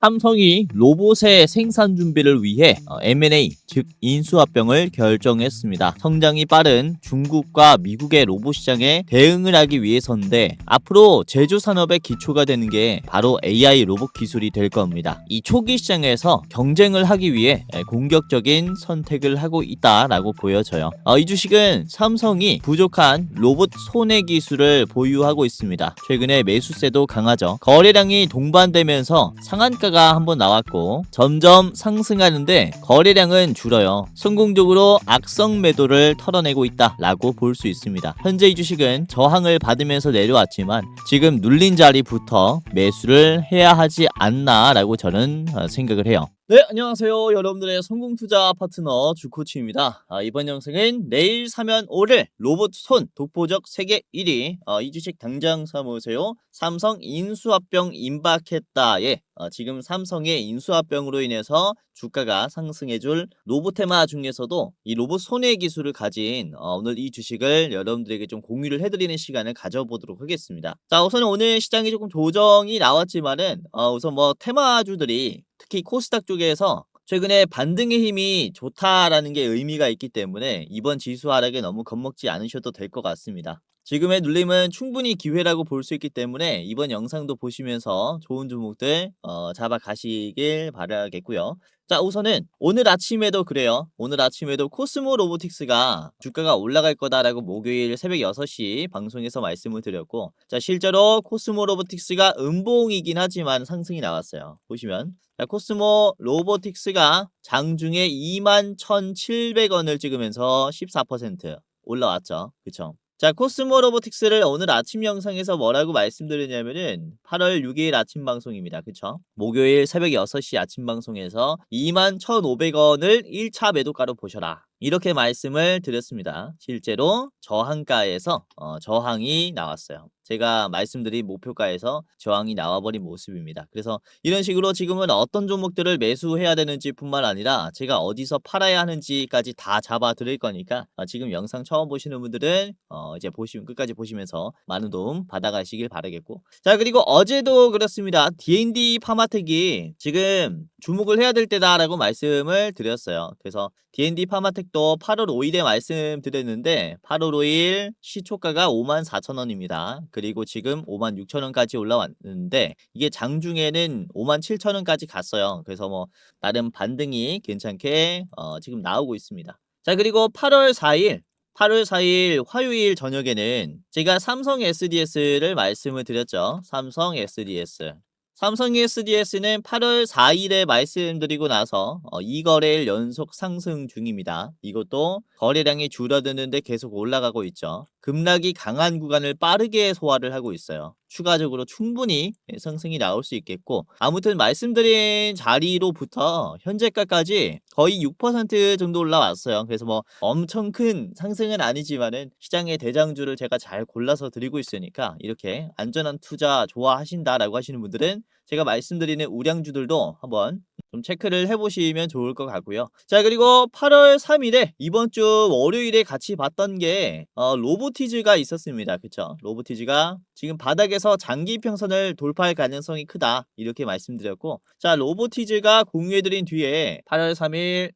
삼성이 로봇의 생산 준비를 위해 M&A, 즉 인수합병을 결정했습니다. 성장이 빠른 중국과 미국의 로봇 시장에 대응을 하기 위해서인데 앞으로 제조 산업의 기초가 되는 게 바로 AI 로봇 기술이 될 겁니다. 이 초기 시장에서 경쟁을 하기 위해 공격적인 선택을 하고 있다라고 보여져요. 이 주식은 삼성이 부족한 로봇 손해 기술을 보유하고 있습니다. 최근에 매수세도 강하죠. 거래량이 동반되면서 상한가가 한번 나왔고 점점 상승하는데 거래량은 줄어요. 성공적으로 악성 매도를 털어내고 있다라고 볼 수 있습니다. 현재 이 주식은 저항을 받으면서 내려왔지만 지금 눌린 자리부터 매수를 해야 하지 않나라고 저는 생각을 해요. 네, 안녕하세요. 여러분들의 성공투자 파트너 주코치입니다. 이번 영상은 내일 사면 오를 로봇 손 독보적 세계 1위 이 주식 당장 사모으세요. 삼성 인수합병 임박했다에 지금 삼성의 인수합병으로 인해서 주가가 상승해줄 로봇 테마 중에서도 이 로봇 손해 기술을 가진 오늘 이 주식을 여러분들에게 좀 공유를 해드리는 시간을 가져보도록 하겠습니다. 자, 우선 오늘 시장이 조금 조정이 나왔지만은 우선 뭐 테마주들이 특히 코스닥 쪽에서 최근에 반등의 힘이 좋다라는 게 의미가 있기 때문에 이번 지수 하락에 너무 겁먹지 않으셔도 될 것 같습니다. 지금의 눌림은 충분히 기회라고 볼 수 있기 때문에 이번 영상도 보시면서 좋은 종목들 잡아 가시길 바라겠고요. 자, 우선은 오늘 아침에도 그래요. 오늘 아침에도 코스모 로보틱스가 주가가 올라갈 거다라고 목요일 새벽 6시 방송에서 말씀을 드렸고, 자, 실제로 코스모 로보틱스가 음봉이긴 하지만 상승이 나왔어요. 보시면 자, 코스모 로보틱스가 장중에 21,700원을 찍으면서 14% 올라왔죠. 그쵸? 자, 코스모 로보틱스를 오늘 아침 영상에서 뭐라고 말씀드렸냐면은 8월 6일 아침 방송입니다. 그쵸? 목요일 새벽 6시 아침 방송에서 21,500원을 1차 매도가로 보셔라. 이렇게 말씀을 드렸습니다. 실제로 저항가에서 저항이 나왔어요. 제가 말씀드린 목표가에서 저항이 나와버린 모습입니다. 그래서 이런 식으로 지금은 어떤 종목들을 매수해야 되는지 뿐만 아니라 제가 어디서 팔아야 하는지까지 다 잡아 드릴 거니까 지금 영상 처음 보시는 분들은 이제 끝까지 보시면서 많은 도움 받아가시길 바라겠고, 자, 그리고 어제도 그렇습니다. D&D 파마텍이 지금 주목을 해야 될 때다라고 말씀을 드렸어요. 그래서 D&D 파마텍도 8월 5일에 말씀드렸는데 8월 5일 시초가가 54,000원입니다. 그리고 지금 56,000원까지 올라왔는데 이게 장중에는 57,000원까지 갔어요. 그래서 뭐 나름 반등이 괜찮게 지금 나오고 있습니다. 자, 그리고 8월 4일 화요일 저녁에는 제가 삼성 SDS를 말씀을 드렸죠. 삼성 SDS. 삼성 SDS는 8월 4일에 말씀드리고 나서 2거래일 연속 상승 중입니다. 이것도 거래량이 줄어드는데 계속 올라가고 있죠. 급락이 강한 구간을 빠르게 소화를 하고 있어요. 추가적으로 충분히 상승이 나올 수 있겠고, 아무튼 말씀드린 자리로부터 현재가까지 거의 6% 정도 올라왔어요. 그래서 뭐 엄청 큰 상승은 아니지만은 시장의 대장주를 제가 잘 골라서 드리고 있으니까 이렇게 안전한 투자 좋아하신다라고 하시는 분들은 제가 말씀드리는 우량주들도 한번 좀 체크를 해보시면 좋을 것 같고요. 자, 그리고 8월 3일에 이번 주 월요일에 같이 봤던 게 로보티즈가 있었습니다. 그쵸? 로보티즈가 지금 바닥에서 장기 평선을 돌파할 가능성이 크다 이렇게 말씀드렸고, 자, 로보티즈가 공유해드린 뒤에 8월 3일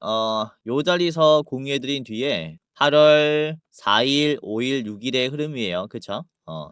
요 자리에서 공유해드린 뒤에 8월 4일, 5일, 6일의 흐름이에요. 그쵸?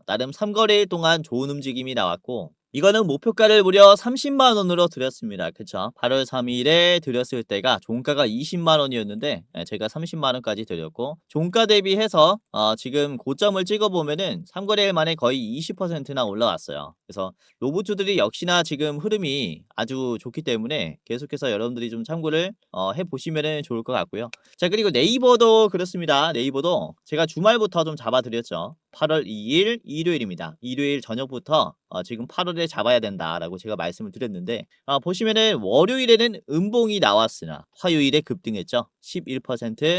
나름 3거래일 동안 좋은 움직임이 나왔고, 이거는 목표가를 무려 30만원으로 드렸습니다. 그쵸? 8월 3일에 드렸을 때가 종가가 20만원이었는데 제가 30만원까지 드렸고, 종가 대비해서 지금 고점을 찍어보면은 3거래일 만에 거의 20%나 올라왔어요. 그래서 로봇주들이 역시나 지금 흐름이 아주 좋기 때문에 계속해서 여러분들이 좀 참고를 해보시면 좋을 것 같고요. 자, 그리고 네이버도 그렇습니다. 네이버도 제가 주말부터 좀 잡아드렸죠. 8월 2일 일요일입니다. 일요일 저녁부터 지금 8월에 잡아야 된다라고 제가 말씀을 드렸는데 보시면은 월요일에는 음봉이 나왔으나 화요일에 급등했죠. 11%,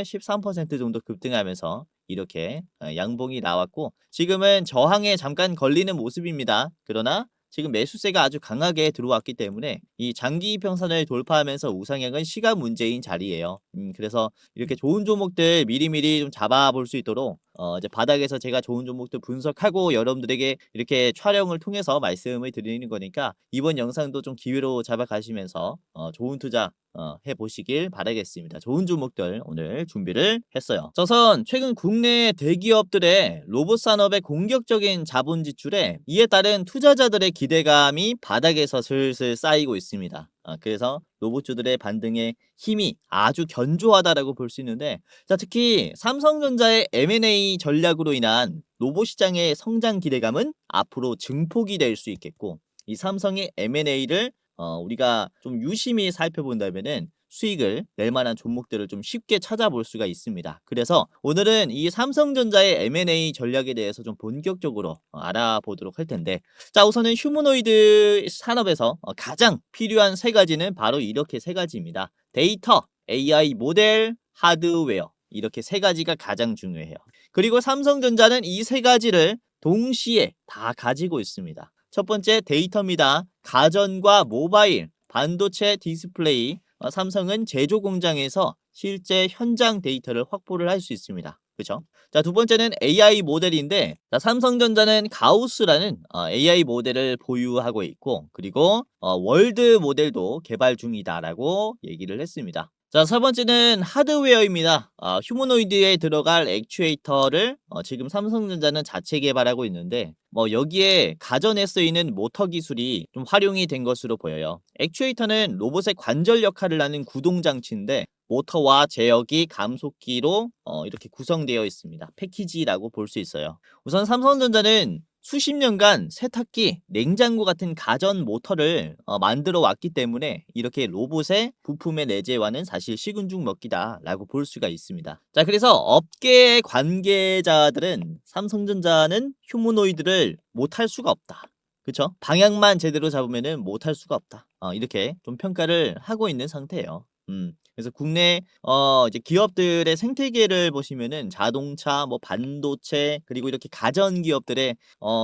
13% 정도 급등하면서 이렇게 양봉이 나왔고, 지금은 저항에 잠깐 걸리는 모습입니다. 그러나 지금 매수세가 아주 강하게 들어왔기 때문에 이 장기 평선을 돌파하면서 우상향은 시간 문제인 자리예요. 그래서 이렇게 좋은 종목들 미리미리 좀 잡아볼 수 있도록 이제 바닥에서 제가 좋은 종목들 분석하고 여러분들에게 이렇게 촬영을 통해서 말씀을 드리는 거니까 이번 영상도 좀 기회로 잡아가시면서 좋은 투자 해보시길 바라겠습니다. 좋은 종목들 오늘 준비를 했어요. 우선 최근 국내 대기업들의 로봇 산업의 공격적인 자본 지출에 이에 따른 투자자들의 기대감이 바닥에서 슬슬 쌓이고 있습니다. 그래서 로봇주들의 반등의 힘이 아주 견조하다라고 볼 수 있는데, 자, 특히 삼성전자의 M&A 전략으로 인한 로봇 시장의 성장 기대감은 앞으로 증폭이 될 수 있겠고, 이 삼성의 M&A를 우리가 좀 유심히 살펴본다면은 수익을 낼 만한 종목들을 좀 쉽게 찾아볼 수가 있습니다. 그래서 오늘은 이 삼성전자의 M&A 전략에 대해서 좀 본격적으로 알아보도록 할 텐데, 자, 우선은 휴머노이드 산업에서 가장 필요한 세 가지는 바로 이렇게 세 가지입니다. 데이터, AI 모델, 하드웨어, 이렇게 세 가지가 가장 중요해요. 그리고 삼성전자는 이 세 가지를 동시에 다 가지고 있습니다. 첫 번째 데이터입니다. 가전과 모바일, 반도체, 디스플레이, 삼성은 제조 공장에서 실제 현장 데이터를 확보를 할 수 있습니다. 그렇죠? 자, 두 번째는 AI 모델인데, 자, 삼성전자는 가우스라는 AI 모델을 보유하고 있고, 그리고 월드 모델도 개발 중이다라고 얘기를 했습니다. 자, 세 번째는 하드웨어입니다. 휴머노이드에 들어갈 액추에이터를 지금 삼성전자는 자체 개발하고 있는데, 여기에 가전에 쓰이는 모터 기술이 좀 활용이 된 것으로 보여요. 액추에이터는 로봇의 관절 역할을 하는 구동장치인데, 모터와 제어기, 감속기로 이렇게 구성되어 있습니다. 패키지라고 볼 수 있어요. 우선 삼성전자는 수십 년간 세탁기, 냉장고 같은 가전 모터를 만들어 왔기 때문에 이렇게 로봇의 부품의 내재화는 사실 식은 죽 먹기다라고 볼 수가 있습니다. 자, 그래서 업계의 관계자들은 삼성전자는 휴머노이드를 못할 수가 없다. 그쵸? 방향만 제대로 잡으면은 못할 수가 없다. 이렇게 좀 평가를 하고 있는 상태예요. 그래서 국내 이제 기업들의 생태계를 보시면은 자동차, 뭐 반도체, 그리고 이렇게 가전 기업들의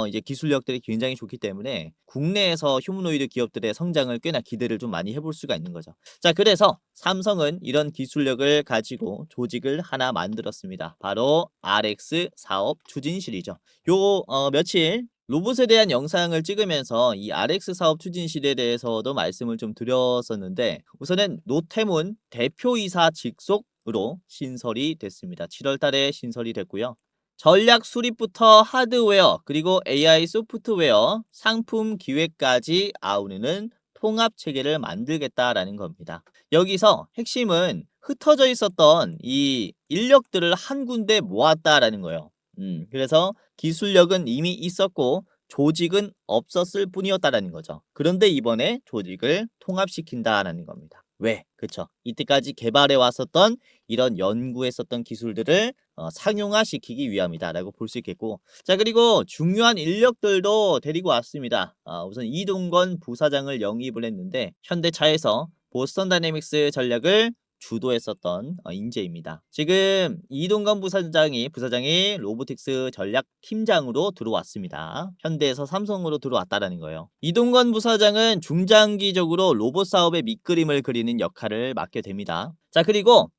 이제 기술력들이 굉장히 좋기 때문에 국내에서 휴머노이드 기업들의 성장을 꽤나 기대를 좀 많이 해볼 수가 있는 거죠. 자, 그래서 삼성은 이런 기술력을 가지고 조직을 하나 만들었습니다. 바로 RX 사업 추진실이죠. 요 며칠 로봇에 대한 영상을 찍으면서 이 RX 사업 추진실에 대해서도 말씀을 좀 드렸었는데, 우선은 노태문 대표이사 직속으로 신설이 됐습니다. 7월 달에 신설이 됐고요. 전략 수립부터 하드웨어, 그리고 AI 소프트웨어, 상품 기획까지 아우르는 통합 체계를 만들겠다라는 겁니다. 여기서 핵심은 흩어져 있었던 이 인력들을 한 군데 모았다라는 거예요. 그래서 기술력은 이미 있었고 조직은 없었을 뿐이었다라는 거죠. 그런데 이번에 조직을 통합시킨다라는 겁니다. 왜? 그쵸? 이때까지 개발해 왔었던 이런 연구했었던 기술들을 상용화시키기 위함이다라고 볼 수 있겠고, 자, 그리고 중요한 인력들도 데리고 왔습니다. 우선 이동건 부사장을 영입을 했는데 현대차에서 보스턴 다이내믹스 전략을 주도했었던 인재입니다. 지금 이동건 부사장이 로보틱스 전략 팀장으로 들어왔습니다. 현대에서 삼성으로 들어왔다라는 거예요. 이동건 부사장은 중장기적으로 로봇 사업의 밑그림을 그리는 역할을 맡게 됩니다. 자, 그리고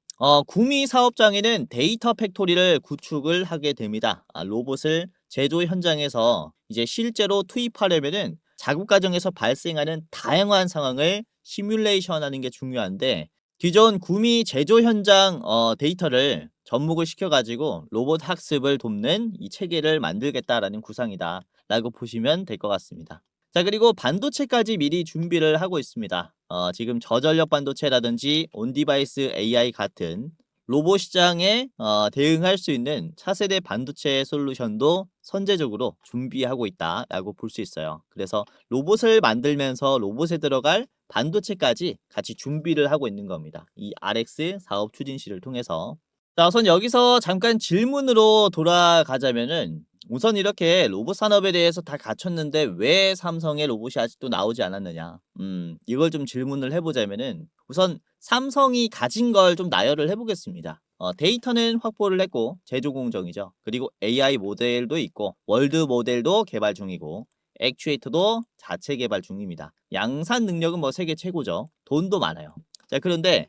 구미 사업장에는 데이터 팩토리를 구축을 하게 됩니다. 로봇을 제조 현장에서 이제 실제로 투입하려면은 작업 과정에서 발생하는 다양한 상황을 시뮬레이션 하는 게 중요한데, 기존 구미 제조 현장 데이터를 접목을 시켜가지고 로봇 학습을 돕는 이 체계를 만들겠다라는 구상이다 라고 보시면 될 것 같습니다. 자, 그리고 반도체까지 미리 준비를 하고 있습니다. 지금 저전력 반도체라든지 온디바이스 AI 같은 로봇 시장에 대응할 수 있는 차세대 반도체 솔루션도 선제적으로 준비하고 있다라고 볼 수 있어요. 그래서 로봇을 만들면서 로봇에 들어갈 반도체까지 같이 준비를 하고 있는 겁니다. 이 RX 사업 추진실을 통해서. 자, 우선 여기서 잠깐 질문으로 돌아가자면은, 우선 이렇게 로봇 산업에 대해서 다 갖췄는데 왜 삼성의 로봇이 아직도 나오지 않았느냐. 이걸 좀 질문을 해보자면은, 우선 삼성이 가진 걸 좀 나열을 해보겠습니다. 데이터는 확보를 했고 제조 공정이죠. 그리고 AI 모델도 있고 월드 모델도 개발 중이고 액추에이터도 자체 개발 중입니다. 양산 능력은 뭐 세계 최고죠. 돈도 많아요. 자, 그런데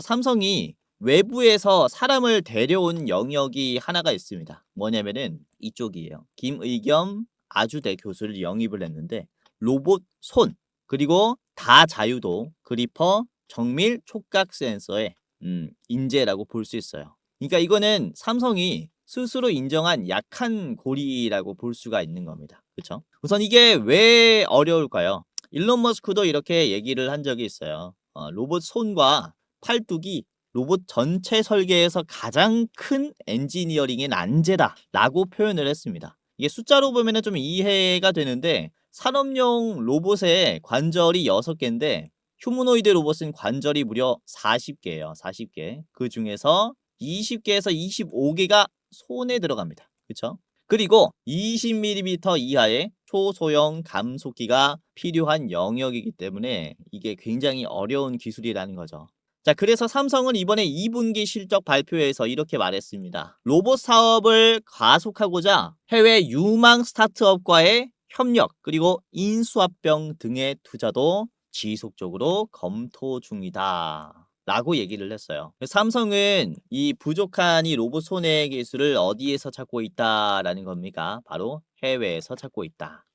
삼성이 외부에서 사람을 데려온 영역이 하나가 있습니다. 뭐냐면은 이쪽이에요. 김의겸 아주대 교수를 영입을 했는데 로봇 손 그리고 다자유도 그리퍼 정밀 촉각 센서의 인재라고 볼 수 있어요. 그러니까 이거는 삼성이 스스로 인정한 약한 고리라고 볼 수가 있는 겁니다. 그렇죠? 우선 이게 왜 어려울까요? 일론 머스크도 이렇게 얘기를 한 적이 있어요. 로봇 손과 팔뚝이 로봇 전체 설계에서 가장 큰 엔지니어링의 난제다라고 표현을 했습니다. 이게 숫자로 보면은 좀 이해가 되는데 산업용 로봇의 관절이 6개인데 휴머노이드 로봇은 관절이 무려 40개예요. 40개. 그 중에서 20개에서 25개가 손에 들어갑니다. 그쵸? 그리고 20mm 이하의 초소형 감속기가 필요한 영역이기 때문에 이게 굉장히 어려운 기술이라는 거죠. 자, 그래서 삼성은 이번에 2분기 실적 발표에서 이렇게 말했습니다. 로봇 사업을 가속하고자 해외 유망 스타트업과의 협력 그리고 인수합병 등의 투자도 지속적으로 검토 중이다 라고 얘기를 했어요. 삼성은 이 부족한 이 로봇 손해 기술을 어디에서 찾고 있다라는 겁니까? 바로 해외에서 찾고 있다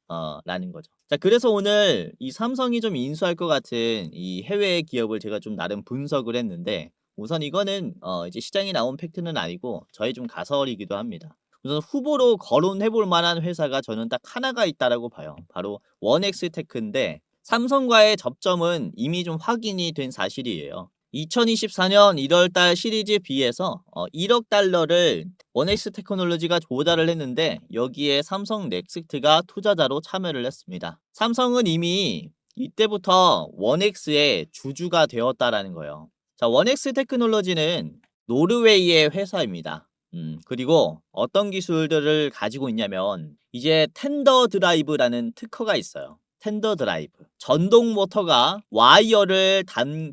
라는 거죠. 자, 그래서 오늘 이 삼성이 좀 인수할 것 같은 이 해외 기업을 제가 좀 나름 분석을 했는데 우선 이거는 이제 시장에 나온 팩트는 아니고 저의 좀 가설이기도 합니다. 우선 후보로 거론해 볼 만한 회사가 저는 딱 하나가 있다라고 봐요. 바로 원엑스테크인데 삼성과의 접점은 이미 좀 확인이 된 사실이에요. 2024년 1월달 시리즈 B에서 1억 달러를 원엑스 테크놀로지가 조달을 했는데 여기에 삼성 넥스트가 투자자로 참여를 했습니다. 삼성은 이미 이때부터 원엑스의 주주가 되었다라는 거예요. 자, 원엑스 테크놀로지는 노르웨이의 회사입니다. 그리고 어떤 기술들을 가지고 있냐면 이제 텐더 드라이브라는 특허가 있어요. 텐더 드라이브. 전동 모터가 와이어를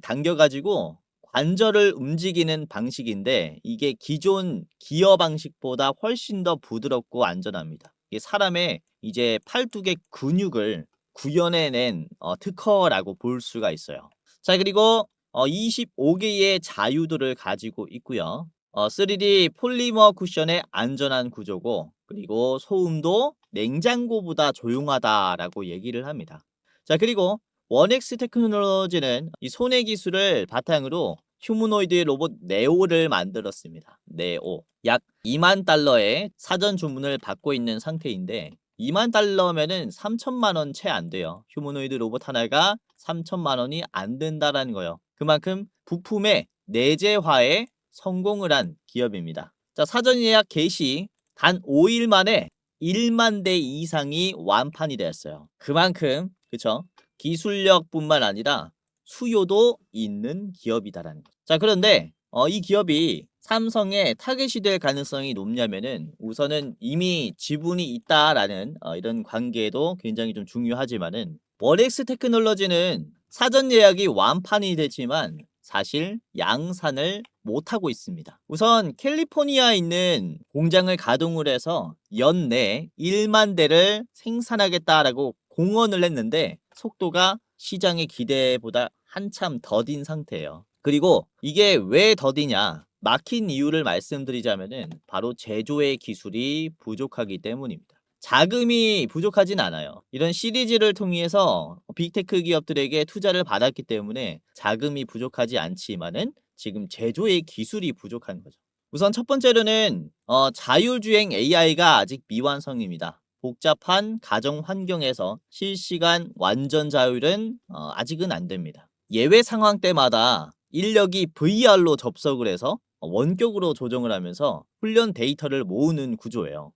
당겨가지고 관절을 움직이는 방식인데 이게 기존 기어 방식보다 훨씬 더 부드럽고 안전합니다. 이게 사람의 이제 팔뚝의 근육을 구현해낸 특허라고 볼 수가 있어요. 자, 그리고 25개의 자유도를 가지고 있고요. 3D 폴리머 쿠션의 안전한 구조고 그리고 소음도 냉장고보다 조용하다라고 얘기를 합니다. 자, 그리고 원엑스 테크놀로지는 이 손해 기술을 바탕으로 휴머노이드 로봇 네오를 만들었습니다. 네오. 약 2만 달러의 사전 주문을 받고 있는 상태인데 2만 달러면은 3천만 원 채 안 돼요. 휴머노이드 로봇 하나가 3천만 원이 안 된다라는 거예요. 그만큼 부품의 내재화에 성공을 한 기업입니다. 자, 사전 예약 개시 단 5일 만에 1만 대 이상이 완판이 되었어요. 그만큼 그쵸? 기술력뿐만 아니라 수요도 있는 기업이다라는 거죠. 자, 그런데 이 기업이 삼성의 타겟이 될 가능성이 높냐면은 우선은 이미 지분이 있다라는 이런 관계도 굉장히 좀 중요하지만은 원엑스 테크놀로지는 사전 예약이 완판이 됐지만 사실 양산을 못하고 있습니다. 우선 캘리포니아에 있는 공장을 가동을 해서 연내 1만 대를 생산하겠다라고 공언을 했는데 속도가 시장의 기대보다 한참 더딘 상태예요. 그리고 이게 왜 더디냐? 막힌 이유를 말씀드리자면은 바로 제조의 기술이 부족하기 때문입니다. 자금이 부족하진 않아요. 이런 시리즈를 통해서 빅테크 기업들에게 투자를 받았기 때문에 자금이 부족하지 않지만은 지금 제조의 기술이 부족한 거죠. 우선 첫 번째로는 자율주행 AI가 아직 미완성입니다. 복잡한 가정 환경에서 실시간 완전 자율은 아직은 안 됩니다. 예외 상황 때마다 인력이 VR로 접속을 해서 원격으로 조정을 하면서 훈련 데이터를 모으는 구조예요.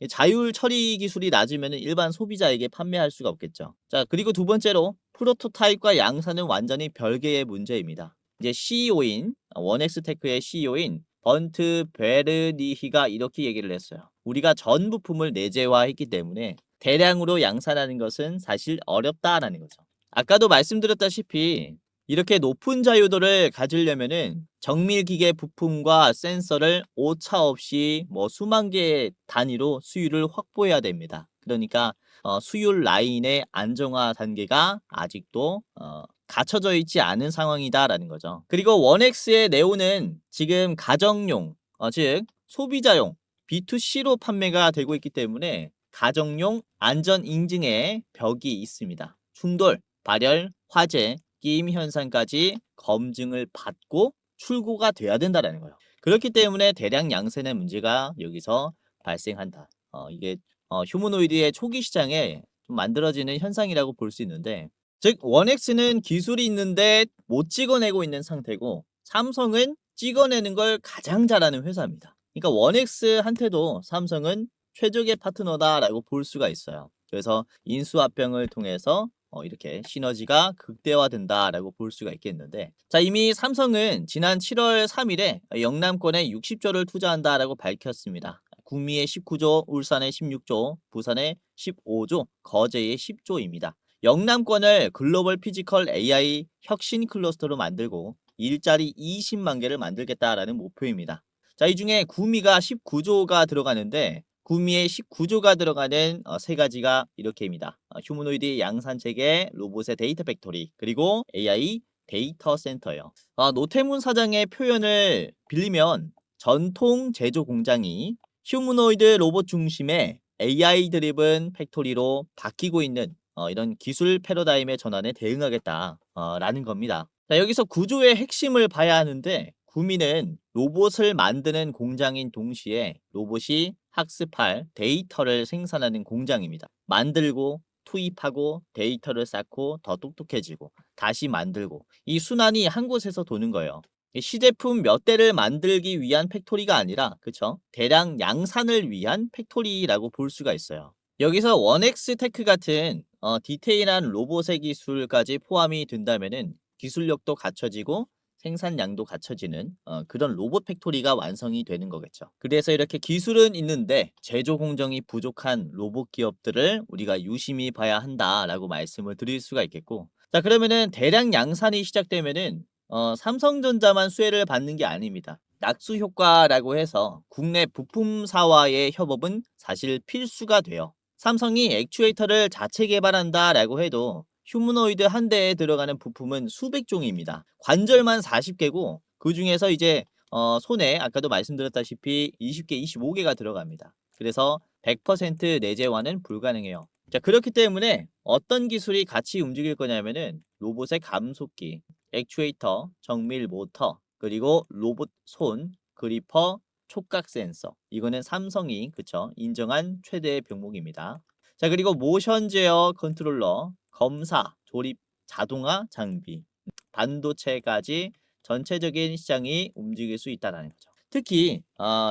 자율 처리 기술이 낮으면 일반 소비자에게 판매할 수가 없겠죠. 자, 그리고 두 번째로 프로토타입과 양산은 완전히 별개의 문제입니다. 이제 CEO인 원엑스테크의 CEO인 번트 베르니히가 이렇게 얘기를 했어요. 우리가 전 부품을 내재화했기 때문에 대량으로 양산하는 것은 사실 어렵다라는 거죠. 아까도 말씀드렸다시피 이렇게 높은 자유도를 가지려면은 정밀기계 부품과 센서를 오차 없이 수만 개 단위로 수율을 확보해야 됩니다. 그러니까 수율 라인의 안정화 단계가 아직도 갖춰져 있지 않은 상황이다라는 거죠. 그리고 원엑스의 네오는 지금 가정용, 즉 소비자용 B2C로 판매가 되고 있기 때문에 가정용 안전 인증에 벽이 있습니다. 충돌, 발열, 화재, 끼임 현상까지 검증을 받고 출고가 돼야 된다는 거예요. 그렇기 때문에 대량 양산의 문제가 여기서 발생한다. 이게 휴머노이드의 초기 시장에 좀 만들어지는 현상이라고 볼 수 있는데, 즉 원엑스는 기술이 있는데 못 찍어내고 있는 상태고 삼성은 찍어내는 걸 가장 잘하는 회사입니다. 그러니까 원엑스한테도 삼성은 최적의 파트너다라고 볼 수가 있어요. 그래서 인수합병을 통해서 이렇게 시너지가 극대화된다라고 볼 수가 있겠는데, 자, 이미 삼성은 지난 7월 3일에 영남권에 60조를 투자한다라고 밝혔습니다. 구미에 19조, 울산에 16조, 부산에 15조, 거제에 10조입니다. 영남권을 글로벌 피지컬 AI 혁신 클러스터로 만들고 일자리 20만 개를 만들겠다라는 목표입니다. 자, 이 중에 구미가 19조가 들어가는데, 구미에 19조가 들어가는 세 가지가 이렇게입니다. 휴머노이드 양산체계, 로봇의 데이터 팩토리, 그리고 AI 데이터 센터예요. 노태문 사장의 표현을 빌리면 전통 제조 공장이 휴머노이드 로봇 중심의 AI 드리븐 팩토리로 바뀌고 있는 이런 기술 패러다임의 전환에 대응하겠다 라는 겁니다. 자, 여기서 구조의 핵심을 봐야 하는데, 구미는 로봇을 만드는 공장인 동시에 로봇이 학습할 데이터를 생산하는 공장입니다. 만들고 투입하고 데이터를 쌓고 더 똑똑해지고 다시 만들고, 이 순환이 한 곳에서 도는 거예요. 시제품 몇 대를 만들기 위한 팩토리가 아니라, 그쵸? 대량 양산을 위한 팩토리라고 볼 수가 있어요. 여기서 원엑스 테크 같은 디테일한 로봇의 기술까지 포함이 된다면은 기술력도 갖춰지고 생산량도 갖춰지는 그런 로봇 팩토리가 완성이 되는 거겠죠. 그래서 이렇게 기술은 있는데 제조 공정이 부족한 로봇 기업들을 우리가 유심히 봐야 한다라고 말씀을 드릴 수가 있겠고, 자, 그러면은 대량 양산이 시작되면은 삼성전자만 수혜를 받는 게 아닙니다. 낙수 효과라고 해서 국내 부품사와의 협업은 사실 필수가 돼요. 삼성이 액추에이터를 자체 개발한다라고 해도 휴머노이드 한 대에 들어가는 부품은 수백 종입니다. 관절만 40개고 그 중에서 이제 손에 아까도 말씀드렸다시피 20개, 25개가 들어갑니다. 그래서 100% 내재화는 불가능해요. 자, 그렇기 때문에 어떤 기술이 같이 움직일 거냐면은 로봇의 감속기, 액추에이터, 정밀 모터, 그리고 로봇 손, 그리퍼, 촉각 센서. 이거는 삼성이 인정한 최대의 병목입니다. 자, 그리고 모션 제어 컨트롤러, 검사, 조립, 자동화 장비, 반도체까지 전체적인 시장이 움직일 수 있다는 거죠. 특히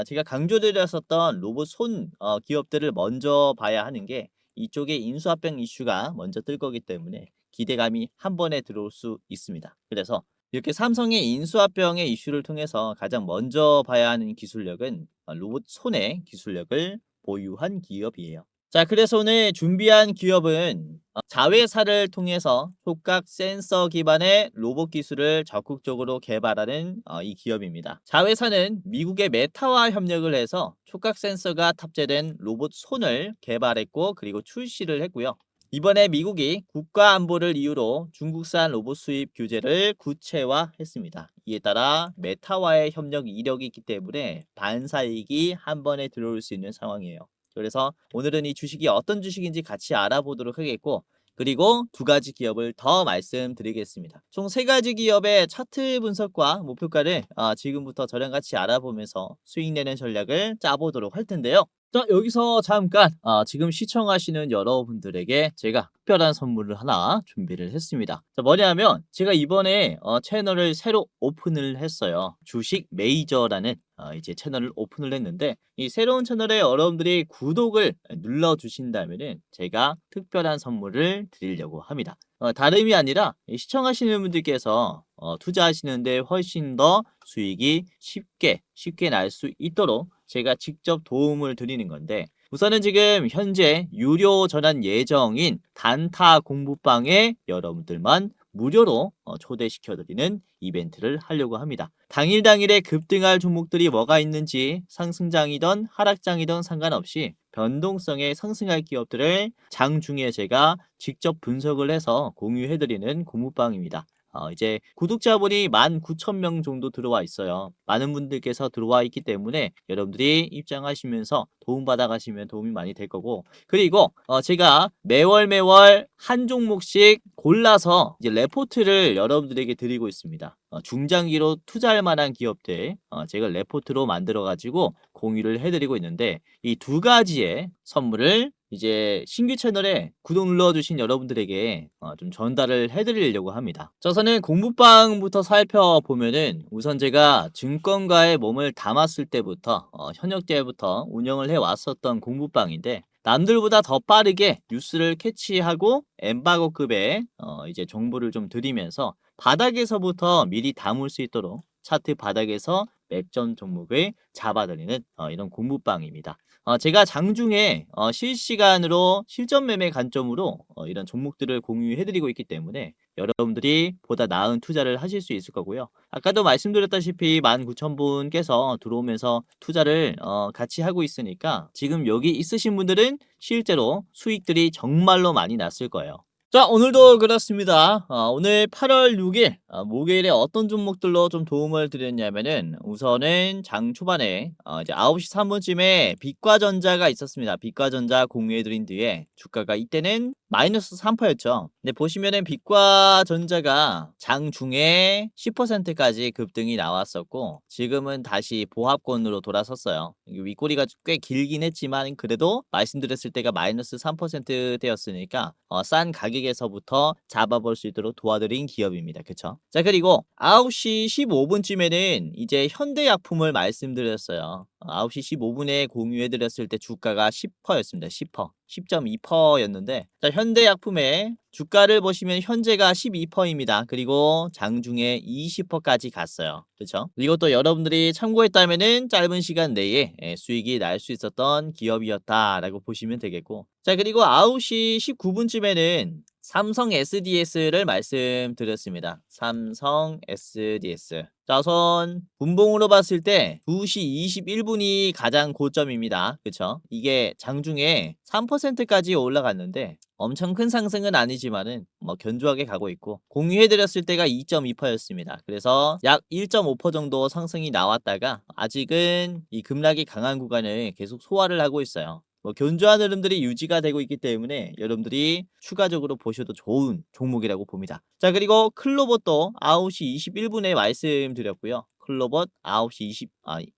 제가 강조드렸었던 로봇 손 기업들을 먼저 봐야 하는 게, 이쪽에 인수합병 이슈가 먼저 뜰 거기 때문에 기대감이 한 번에 들어올 수 있습니다. 그래서 이렇게 삼성의 인수합병의 이슈를 통해서 가장 먼저 봐야 하는 기술력은 로봇 손의 기술력을 보유한 기업이에요. 자, 그래서 오늘 준비한 기업은 자회사를 통해서 촉각 센서 기반의 로봇 기술을 적극적으로 개발하는 이 기업입니다. 자회사는 미국의 메타와 협력을 해서 촉각 센서가 탑재된 로봇 손을 개발했고, 그리고 출시를 했고요. 이번에 미국이 국가 안보를 이유로 중국산 로봇 수입 규제를 구체화했습니다. 이에 따라 메타와의 협력 이력이 있기 때문에 반사이익이 한 번에 들어올 수 있는 상황이에요. 그래서 오늘은 이 주식이 어떤 주식인지 같이 알아보도록 하겠고, 그리고 두 가지 기업을 더 말씀드리겠습니다. 총 세 가지 기업의 차트 분석과 목표가를 지금부터 저랑 같이 알아보면서 수익 내는 전략을 짜보도록 할 텐데요. 자, 여기서 잠깐 지금 시청하시는 여러분들에게 제가 특별한 선물을 하나 준비를 했습니다. 자, 뭐냐면 제가 이번에 채널을 새로 오픈을 했어요. 주식 메이저라는 이제 채널을 오픈을 했는데, 이 새로운 채널에 여러분들이 구독을 눌러 주신다면은 제가 특별한 선물을 드리려고 합니다. 다름이 아니라 시청하시는 분들께서 투자하시는데 훨씬 더 수익이 쉽게 날 수 있도록 제가 직접 도움을 드리는 건데, 우선은 지금 현재 유료 전환 예정인 단타 공부방에 여러분들만 무료로 초대시켜드리는 이벤트를 하려고 합니다. 당일에 급등할 종목들이 뭐가 있는지 상승장이든 하락장이든 상관없이 변동성에 상승할 기업들을 장중에 제가 직접 분석을 해서 공유해드리는 고무방입니다. 이제 구독자분이 19,000명 정도 들어와 있어요. 많은 분들께서 들어와 있기 때문에 여러분들이 입장하시면서 도움받아 가시면 도움이 많이 될 거고, 그리고 제가 매월 한 종목씩 골라서 이제 레포트를 여러분들에게 드리고 있습니다. 중장기로 투자할 만한 기업들 제가 레포트로 만들어 가지고 공유를 해드리고 있는데, 이 두 가지의 선물을 이제 신규 채널에 구독 눌러주신 여러분들에게 좀 전달을 해드리려고 합니다. 우선은 공부방부터 살펴보면은, 우선 제가 증권가에 몸을 담았을 때부터 현역 때부터 운영을 해왔었던 공부방인데, 남들보다 더 빠르게 뉴스를 캐치하고 엠바고급의 이제 정보를 좀 드리면서 바닥에서부터 미리 담을 수 있도록 차트 바닥에서 맥점 종목을 잡아드리는 이런 공부방입니다. 제가 장중에 실시간으로 실전 매매 관점으로 이런 종목들을 공유해드리고 있기 때문에 여러분들이 보다 나은 투자를 하실 수 있을 거고요. 아까도 말씀드렸다시피 19,000분께서 들어오면서 투자를 같이 하고 있으니까 지금 여기 있으신 분들은 실제로 수익들이 정말로 많이 났을 거예요. 자, 오늘도 그렇습니다. 오늘 8월 6일 목요일에 어떤 종목들로 좀 도움을 드렸냐면은, 우선은 장 초반에 이제 9시 3분쯤에 빛과전자가 있었습니다. 빛과전자 공유해드린 뒤에 주가가 이때는 마이너스 3%였죠. 근데 보시면은 빛과전자가 장 중에 10%까지 급등이 나왔었고, 지금은 다시 보합권으로 돌아섰어요. 윗꼬리가 꽤 길긴 했지만 그래도 말씀드렸을 때가 마이너스 3%대였으니까 싼 가격에서부터 잡아볼 수 있도록 도와드린 기업입니다. 그쵸? 자, 그리고 9시 15분쯤에는 이제 현대약품을 말씀드렸어요. 9시 15분에 공유해드렸을 때 주가가 10%였습니다. 10%. 10.2%였는데, 자, 현대약품의 주가를 보시면 현재가 12%입니다. 그리고 장중에 20%까지 갔어요. 그렇죠? 이것도 여러분들이 참고했다면은 짧은 시간 내에 수익이 날 수 있었던 기업이었다라고 보시면 되겠고, 자, 그리고 9시 19분쯤에는 삼성 SDS를 말씀드렸습니다. 삼성 SDS. 자, 우선 분봉으로 봤을 때 2시 21분이 가장 고점입니다. 그쵸? 이게 장중에 3%까지 올라갔는데 엄청 큰 상승은 아니지만은 뭐 견조하게 가고 있고, 공유해드렸을 때가 2.2%였습니다. 그래서 약 1.5% 정도 상승이 나왔다가 아직은 이 급락이 강한 구간을 계속 소화를 하고 있어요. 뭐 견조한 흐름들이 유지가 되고 있기 때문에 여러분들이 추가적으로 보셔도 좋은 종목이라고 봅니다. 자, 그리고 클로봇도 9시 21분에 말씀드렸고요. 클로봇 9시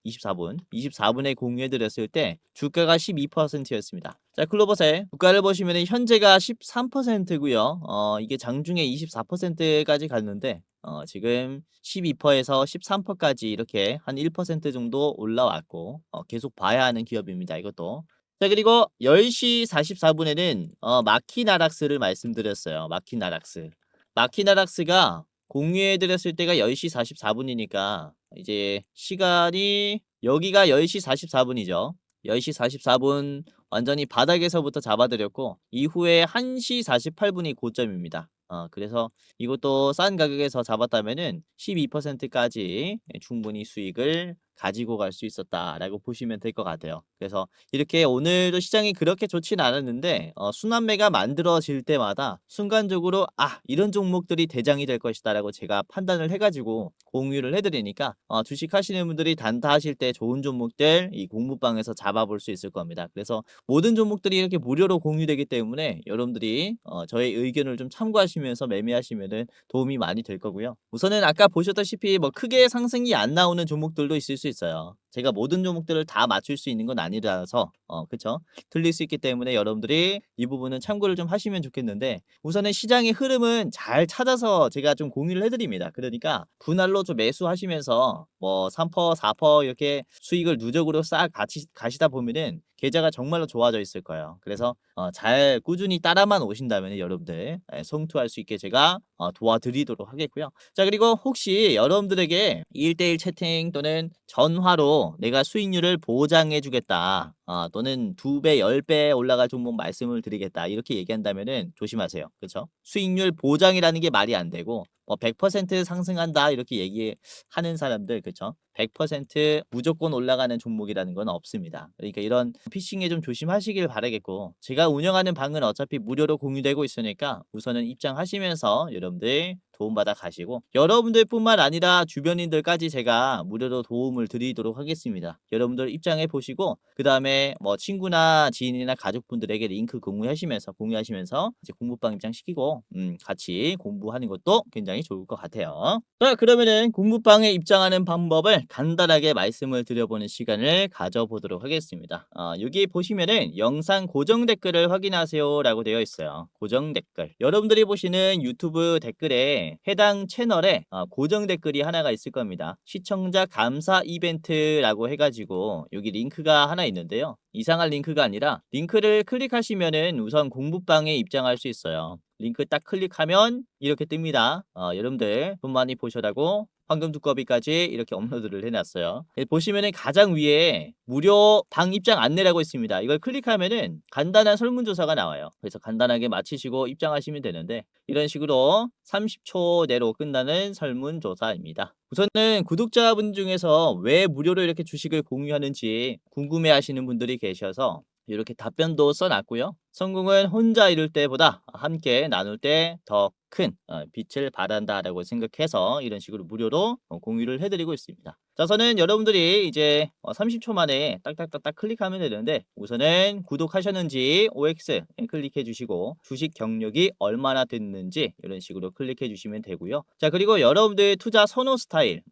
24분에 공유해드렸을 때 주가가 12%였습니다. 자, 클로봇의 주가를 보시면 현재가 13%고요. 이게 장중에 24%까지 갔는데 지금 12%에서 13%까지 이렇게 한 1% 정도 올라왔고, 계속 봐야 하는 기업입니다. 이것도. 자, 그리고 10시 44분에는 마키나락스를 말씀드렸어요. 마키나락스. 마키나락스가 공유해드렸을 때가 10시 44분이니까 이제 시간이 여기가 10시 44분이죠. 10시 44분 완전히 바닥에서부터 잡아드렸고, 이후에 1시 48분이 고점입니다. 그래서 이것도 싼 가격에서 잡았다면은 12%까지 충분히 수익을 가지고 갈 수 있었다라고 보시면 될 것 같아요. 그래서 이렇게 오늘도 시장이 그렇게 좋진 않았는데 순환매가 만들어질 때마다 순간적으로 이런 종목들이 대장이 될 것이다라고 제가 판단을 해가지고 공유를 해드리니까 주식 하시는 분들이 단타하실 때 좋은 종목들 이 공부방에서 잡아볼 수 있을 겁니다. 그래서 모든 종목들이 이렇게 무료로 공유되기 때문에 여러분들이 저의 의견을 좀 참고하시면서 매매하시면은 도움이 많이 될 거고요. 우선은 아까 보셨다시피 뭐 크게 상승이 안 나오는 종목들도 있을 수 있어요. 제가 모든 종목들을 다 맞출 수 있는 건 아니라서 그쵸? 틀릴 수 있기 때문에 여러분들이 이 부분은 참고를 좀 하시면 좋겠는데, 우선은 시장의 흐름은 잘 찾아서 제가 좀 공유를 해드립니다. 그러니까 분할로 좀 매수하시면서 뭐 3%, 4% 이렇게 수익을 누적으로 싹 같이 가시다 보면은 계좌가 정말로 좋아져 있을 거예요. 그래서 잘 꾸준히 따라만 오신다면 여러분들 성투할 수 있게 제가 도와드리도록 하겠고요. 자, 그리고 혹시 여러분들에게 1대1 채팅 또는 전화로 그리고 내가 수익률을 보장해 주겠다. 또는 2배, 10배 올라갈 종목 말씀을 드리겠다. 이렇게 얘기한다면은 조심하세요. 그렇죠? 수익률 보장이라는 게 말이 안 되고 100% 상승한다 이렇게 얘기하는 사람들 그렇죠? 100% 무조건 올라가는 종목이라는 건 없습니다. 그러니까 이런 피싱에 좀 조심하시길 바라겠고 제가 운영하는 방은 어차피 무료로 공유되고 있으니까 우선은 입장하시면서 여러분들 도움받아 가시고 여러분들뿐만 아니라 주변인들까지 제가 무료로 도움을 드리도록 하겠습니다. 여러분들 입장해 보시고 그 다음에 뭐 친구나 지인이나 가족분들에게 링크 공유하시면서 이제 공부방 입장시키고 같이 공부하는 것도 굉장히 좋을 것 같아요. 자 그러면은 공부방에 입장하는 방법을 간단하게 말씀을 드려보는 시간을 가져보도록 하겠습니다. 여기 보시면은 영상 고정 댓글을 확인하세요 라고 되어 있어요. 고정 댓글 여러분들이 보시는 유튜브 댓글에 해당 채널에 고정 댓글이 하나가 있을 겁니다. 시청자 감사 이벤트라고 해가지고 여기 링크가 하나 있는데요. 이상한 링크가 아니라 링크를 클릭하시면은 우선 공부방에 입장할 수 있어요. 링크 딱 클릭하면 이렇게 뜹니다. 여러분들 돈 많이 보셔라고 황금 두꺼비까지 이렇게 업로드를 해놨어요. 보시면은 가장 위에 무료 방 입장 안내라고 있습니다. 이걸 클릭하면은 간단한 설문조사가 나와요. 그래서 간단하게 마치시고 입장하시면 되는데 이런 식으로 30초 내로 끝나는 설문조사입니다. 우선은 구독자분 중에서 왜 무료로 이렇게 주식을 공유하는지 궁금해 하시는 분들이 계셔서 이렇게 답변도 써놨고요. 성공은 혼자 이룰 때보다 함께 나눌 때 더 큰 빛을 발한다라고 생각해서 이런 식으로 무료로 공유를 해드리고 있습니다. 자, 저는 여러분들이 이제 30초 만에 딱딱딱딱 클릭하면 되는데 우선은 구독하셨는지 OX 클릭해 주시고 주식 경력이 얼마나 됐는지 이런 식으로 클릭해 주시면 되고요. 자, 그리고 여러분들 투자 선호 스타일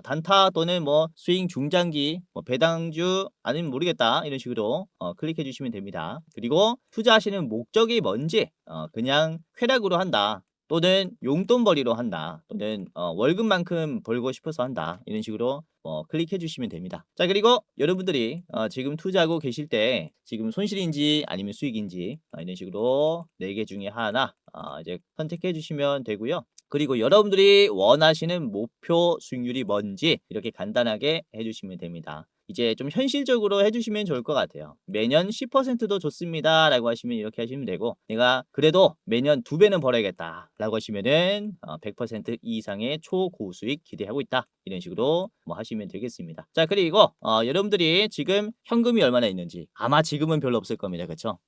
단타 또는 뭐 스윙 중장기 배당주 아니면 모르겠다 이런 식으로 클릭해 주시면 됩니다. 그리고 투자하시는 목적이 뭔지 그냥 쾌락으로 한다. 또는 용돈벌이로 한다. 또는 월급만큼 벌고 싶어서 한다. 이런 식으로 클릭해 주시면 됩니다. 자 그리고 여러분들이 지금 투자하고 계실 때 지금 손실인지 아니면 수익인지 이런 식으로 4개 중에 하나 이제 선택해 주시면 되고요. 그리고 여러분들이 원하시는 목표 수익률이 뭔지 이렇게 간단하게 해주시면 됩니다. 이제 좀 현실적으로 해주시면 좋을 것 같아요. 매년 10%도 좋습니다 라고 하시면 이렇게 하시면 되고 내가 그래도 매년 2배는 벌어야겠다 라고 하시면은 100% 이상의 초고수익 기대하고 있다 이런 식으로 하시면 되겠습니다. 자 그리고 여러분들이 지금 현금이 얼마나 있는지 아마 지금은 별로 없을 겁니다. 그렇죠?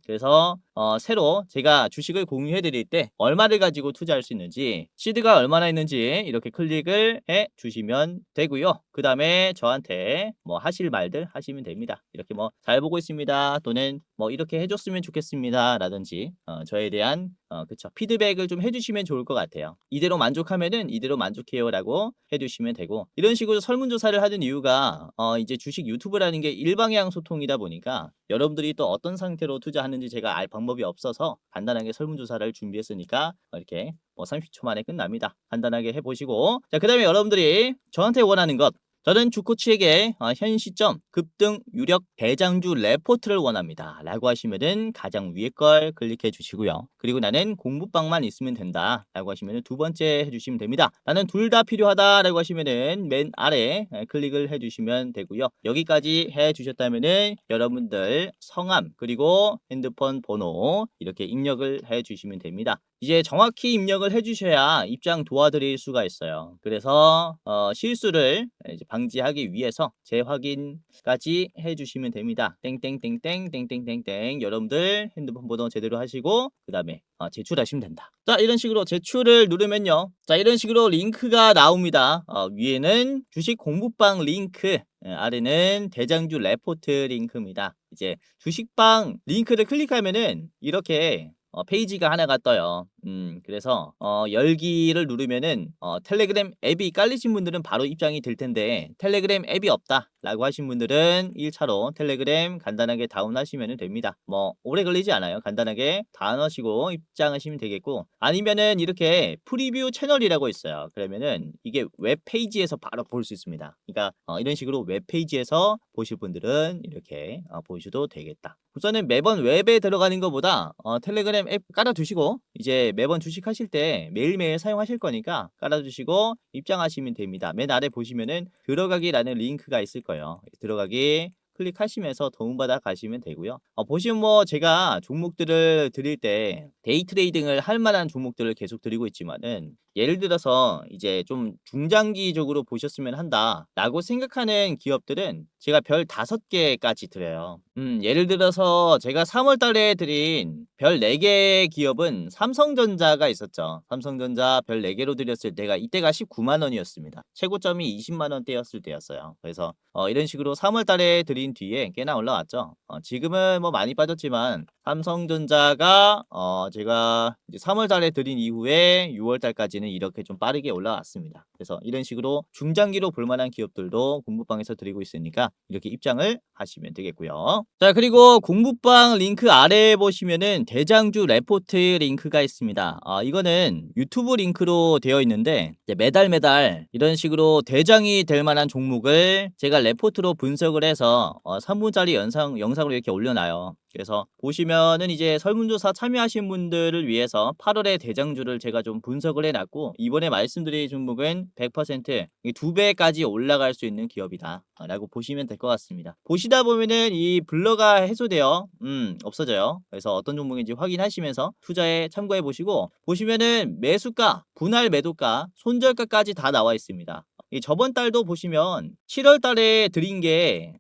그래서 새로 제가 주식을 공유해 드릴 때 얼마를 가지고 투자할 수 있는지 시드가 얼마나 있는지 이렇게 클릭을 해 주시면 되고요. 그 다음에 저한테 하실 말들 하시면 됩니다. 이렇게 잘 보고 있습니다. 또는 이렇게 해줬으면 좋겠습니다. 라든지 저에 대한 그쵸 피드백을 좀 해주시면 좋을 것 같아요. 이대로 만족하면은 이대로 만족해요 라고 해주시면 되고 이런 식으로 설문조사를 하는 이유가 이제 주식 유튜브라는 게 일방향 소통이다 보니까 여러분들이 또 어떤 상태로 투자하는지 제가 알 방법이 없어서 간단하게 설문조사를 준비했으니까 이렇게 30초 만에 끝납니다. 간단하게 해보시고 자 그 다음에 여러분들이 저한테 원하는 것 저는 주코치에게 현 시점 급등 유력 대장주 레포트를 원합니다 라고 하시면은 가장 위에 걸 클릭해 주시고요. 그리고 나는 공부방만 있으면 된다 라고 하시면은 두 번째 해주시면 됩니다. 나는 둘 다 필요하다 라고 하시면은 맨 아래 클릭을 해 주시면 되고요. 여기까지 해 주셨다면은 여러분들 성함 그리고 핸드폰 번호 이렇게 입력을 해 주시면 됩니다. 이제 정확히 입력을 해주셔야 입장 도와드릴 수가 있어요. 그래서 실수를 이제 방지하기 위해서 재확인까지 해주시면 됩니다. 땡땡땡땡 땡땡땡땡 여러분들 핸드폰 번호 제대로 하시고 그 다음에 제출하시면 된다. 자 이런 식으로 제출을 누르면요. 자 이런 식으로 링크가 나옵니다. 위에는 주식 공부방 링크 아래는 대장주 레포트 링크입니다. 이제 주식방 링크를 클릭하면은 이렇게 페이지가 하나가 떠요. 그래서 열기를 누르면은 텔레그램 앱이 깔리신 분들은 바로 입장이 될 텐데 텔레그램 앱이 없다 라고 하신 분들은 1차로 텔레그램 간단하게 다운하시면 됩니다. 오래 걸리지 않아요. 간단하게 다운하시고 입장하시면 되겠고 아니면은 이렇게 프리뷰 채널이라고 있어요. 그러면은 이게 웹페이지에서 바로 볼 수 있습니다. 그러니까 이런 식으로 웹페이지에서 보실 분들은 이렇게 보셔도 되겠다. 우선은 매번 웹에 들어가는 것보다 텔레그램 앱 깔아두시고 이제 이제 매번 주식하실 때 매일매일 사용하실 거니까 깔아주시고 입장하시면 됩니다. 맨 아래 보시면은 들어가기라는 링크가 있을 거예요. 들어가기 클릭하시면서 도움받아 가시면 되고요. 보시면 뭐 제가 종목들을 드릴 때 데이 트레이딩을 할 만한 종목들을 계속 드리고 있지만은 예를 들어서 이제 좀 중장기적으로 보셨으면 한다라고 생각하는 기업들은 제가 별 5개까지 드려요. 예를 들어서 제가 3월 달에 드린 별 4개 기업은 삼성전자가 있었죠. 삼성전자 별 4개로 드렸을 때가 이때가 19만 원이었습니다. 최고점이 20만 원대였을 때였어요. 그래서 이런 식으로 3월 달에 드린 뒤에 꽤나 올라왔죠. 지금은 뭐 많이 빠졌지만 삼성전자가 제가 이제 3월 달에 드린 이후에 6월 달까지는 이렇게 좀 빠르게 올라왔습니다. 그래서 이런 식으로 중장기로 볼 만한 기업들도 공부방에서 드리고 있으니까 이렇게 입장을 하시면 되겠고요. 자, 그리고 공부방 링크 아래에 보시면은 대장주 레포트 링크가 있습니다. 이거는 유튜브 링크로 되어 있는데 이제 매달 이런 식으로 대장이 될 만한 종목을 제가 레포트로 분석을 해서 3분짜리 영상으로 이렇게 올려놔요. 그래서 보시면은 이제 설문조사 참여하신 분들을 위해서 8월에 대장주를 제가 좀 분석을 해놨고 이번에 말씀드릴 종목은 100% 2배까지 올라갈 수 있는 기업이다 라고 보시면 될 것 같습니다. 보시다 보면은 이 블러가 해소되어 없어져요. 그래서 어떤 종목인지 확인하시면서 투자에 참고해 보시고 보시면은 매수가, 분할 매도가, 손절가까지 다 나와 있습니다. 저번 달도 보시면 7월 달에 드린 게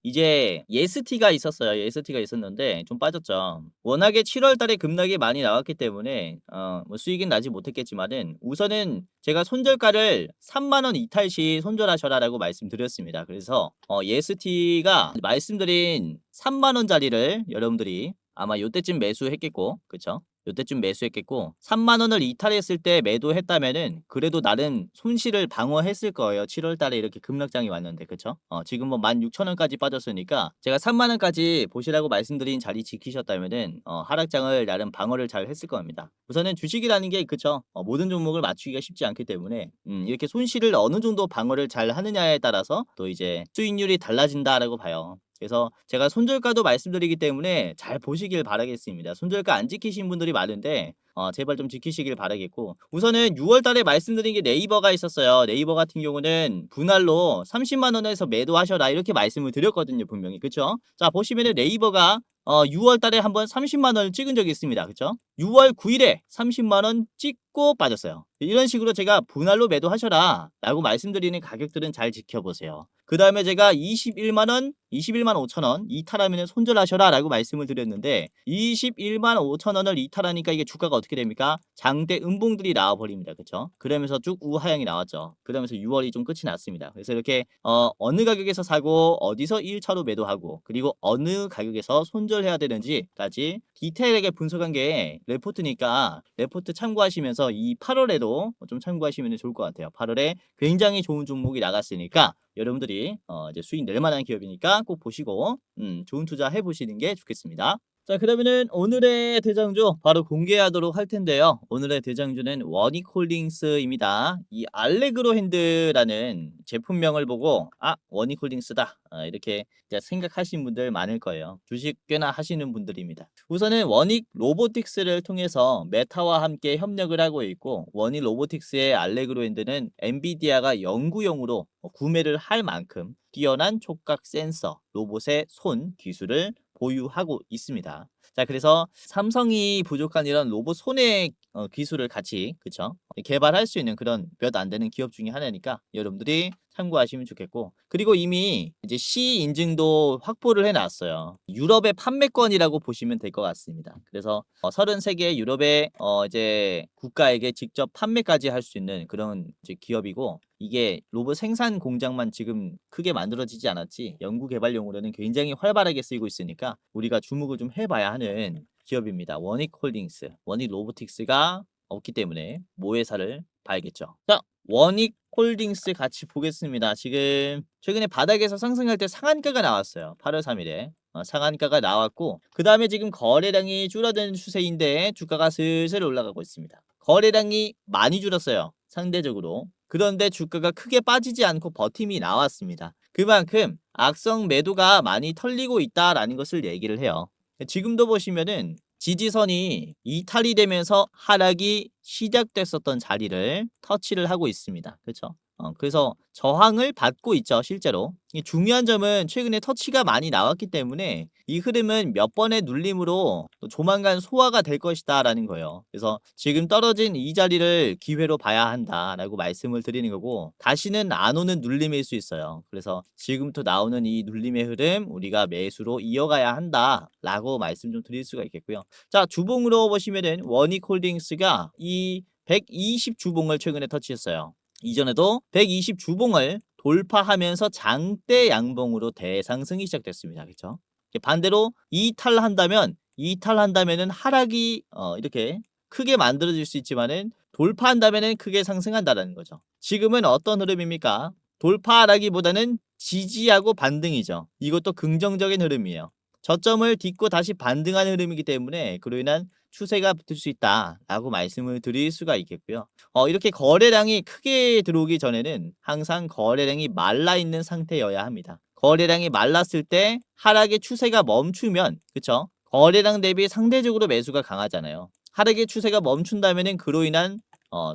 이제 예스티가 있었어요. 예스티가 있었는데 좀 빠졌죠. 워낙에 7월 달에 급락이 많이 나왔기 때문에 뭐 수익은 나지 못했겠지만은 우선은 제가 손절가를 3만 원 이탈 시 손절하셔라라고 말씀드렸습니다. 그래서 예스티가 말씀드린 3만 원짜리를 여러분들이 아마 요때쯤 매수했겠고, 그쵸? 요때쯤 매수했겠고 3만 원을 이탈했을 때 매도했다면은 그래도 나름 손실을 방어했을 거예요. 7월 달에 이렇게 급락장이 왔는데, 그쵸? 지금 뭐 16,000원까지 빠졌으니까 제가 3만 원까지 보시라고 말씀드린 자리 지키셨다면은 하락장을 나름 방어를 잘 했을 겁니다. 우선은 주식이라는 게, 그쵸? 모든 종목을 맞추기가 쉽지 않기 때문에 이렇게 손실을 어느 정도 방어를 잘 하느냐에 따라서 또 이제 수익률이 달라진다라고 봐요. 그래서 제가 손절가도 말씀드리기 때문에 잘 보시길 바라겠습니다. 손절가 안 지키신 분들이 많은데 제발 좀 지키시길 바라겠고 우선은 6월 달에 말씀드린 게 네이버가 있었어요. 네이버 같은 경우는 분할로 30만 원에서 매도하셔라 이렇게 말씀을 드렸거든요. 분명히. 그쵸? 자, 보시면은 네이버가 6월 달에 한번 30만 원을 찍은 적이 있습니다. 그쵸? 6월 9일에 30만 원 찍고 빠졌어요. 이런 식으로 제가 분할로 매도하셔라 라고 말씀드리는 가격들은 잘 지켜보세요. 그 다음에 제가 21만 원, 21만 5천 원 이탈하면 손절하셔라 라고 말씀을 드렸는데 21만 5천 원을 이탈하니까 이게 주가가 어떻게 됩니까? 장대 음봉들이 나와버립니다. 그쵸? 그러면서 쭉 우하향이 나왔죠. 그러면서 6월이 좀 끝이 났습니다. 그래서 이렇게 어느 가격에서 사고 어디서 1차로 매도하고 그리고 어느 가격에서 손절해야 되는지까지 디테일하게 분석한 게 레포트니까 레포트 참고하시면서 이 8월에도 좀 참고하시면 좋을 것 같아요. 8월에 굉장히 좋은 종목이 나갔으니까 여러분들이 이제 수익 낼 만한 기업이니까 꼭 보시고 좋은 투자 해보시는 게 좋겠습니다. 자, 그러면은 오늘의 대장주 바로 공개하도록 할 텐데요. 오늘의 대장주는 원익홀딩스입니다. 이 알레그로 핸드라는 제품명을 보고 원익홀딩스다 이렇게 생각하시는 분들 많을 거예요. 주식 꽤나 하시는 분들입니다. 우선은 원익 로보틱스를 통해서 메타와 함께 협력을 하고 있고 원익 로보틱스의 알레그로 핸드는 엔비디아가 연구용으로 구매를 할 만큼 뛰어난 촉각 센서 로봇의 손 기술을 보유하고 있습니다. 자, 그래서 삼성이 부족한 이런 로봇 손의 기술을 같이 그쵸? 개발할 수 있는 그런 몇 안 되는 기업 중에 하나니까 여러분들이 참고하시면 좋겠고 그리고 이미 이제 C 인증도 확보를 해놨어요. 유럽의 판매권이라고 보시면 될 것 같습니다. 그래서 33개 유럽의 이제 국가에게 직접 판매까지 할 수 있는 그런 이제 기업이고 이게 로봇 생산 공장만 지금 크게 만들어지지 않았지 연구 개발용으로는 굉장히 활발하게 쓰이고 있으니까 우리가 주목을 좀 해봐야 하는 기업입니다. 원익홀딩스, 원익로보틱스가 없기 때문에 모회사를 봐야겠죠. 자, 원익홀딩스 같이 보겠습니다. 지금 최근에 바닥에서 상승할 때 상한가가 나왔어요. 8월 3일에 상한가가 나왔고 그 다음에 지금 거래량이 줄어드는 추세인데 주가가 슬슬 올라가고 있습니다. 거래량이 많이 줄었어요. 상대적으로. 그런데 주가가 크게 빠지지 않고 버팀이 나왔습니다. 그만큼 악성 매도가 많이 털리고 있다라는 것을 얘기를 해요. 지금도 보시면은 지지선이 이탈이 되면서 하락이 시작됐었던 자리를 터치를 하고 있습니다. 그렇죠? 그래서 저항을 받고 있죠, 실제로. 이 중요한 점은 최근에 터치가 많이 나왔기 때문에 이 흐름은 몇 번의 눌림으로 또 조만간 소화가 될 것이다라는 거예요. 그래서 지금 떨어진 이 자리를 기회로 봐야 한다라고 말씀을 드리는 거고, 다시는 안 오는 눌림일 수 있어요. 그래서 지금부터 나오는 이 눌림의 흐름 우리가 매수로 이어가야 한다라고 말씀 좀 드릴 수가 있겠고요. 자, 주봉으로 보시면은 원익홀딩스가 이 120 주봉을 최근에 터치했어요. 이전에도 120 주봉을 돌파하면서 장대 양봉으로 대상승이 시작됐습니다. 그렇죠? 반대로 이탈한다면은 하락이 이렇게 크게 만들어질 수 있지만은 돌파한다면은 크게 상승한다라는 거죠. 지금은 어떤 흐름입니까? 돌파하라기보다는 지지하고 반등이죠. 이것도 긍정적인 흐름이에요. 저점을 딛고 다시 반등하는 흐름이기 때문에 그로 인한 추세가 붙을 수 있다라고 말씀을 드릴 수가 있겠고요. 이렇게 거래량이 크게 들어오기 전에는 항상 거래량이 말라있는 상태여야 합니다. 거래량이 말랐을 때 하락의 추세가 멈추면, 그쵸? 거래량 대비 상대적으로 매수가 강하잖아요. 하락의 추세가 멈춘다면은 그로 인한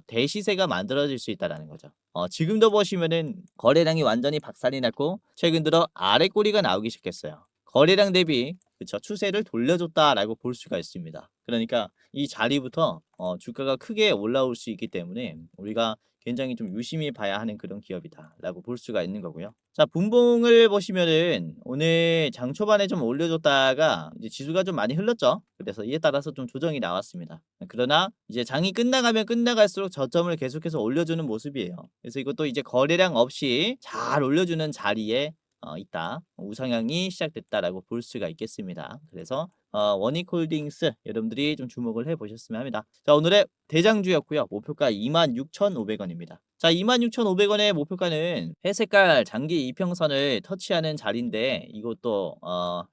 대시세가 만들어질 수 있다는 거죠. 지금도 보시면은 거래량이 완전히 박살이 났고 최근 들어 아래 꼬리가 나오기 시작했어요. 거래량 대비 그쵸, 추세를 돌려줬다라고 볼 수가 있습니다. 그러니까 이 자리부터 주가가 크게 올라올 수 있기 때문에 우리가 굉장히 좀 유심히 봐야 하는 그런 기업이다라고 볼 수가 있는 거고요. 자, 분봉을 보시면은 오늘 장 초반에 좀 올려줬다가 이제 지수가 좀 많이 흘렀죠. 그래서 이에 따라서 좀 조정이 나왔습니다. 그러나 이제 장이 끝나가면 끝나갈수록 저점을 계속해서 올려주는 모습이에요. 그래서 이것도 이제 거래량 없이 잘 올려주는 자리에 있다. 우상향이 시작됐다라고 볼 수가 있겠습니다. 그래서 원익홀딩스 여러분들이 좀 주목을 해보셨으면 합니다. 자, 오늘의 대장주였고요. 목표가 26,500원입니다. 자, 26,500원의 목표가는 회색깔 장기 이평선을 터치하는 자리인데 이것도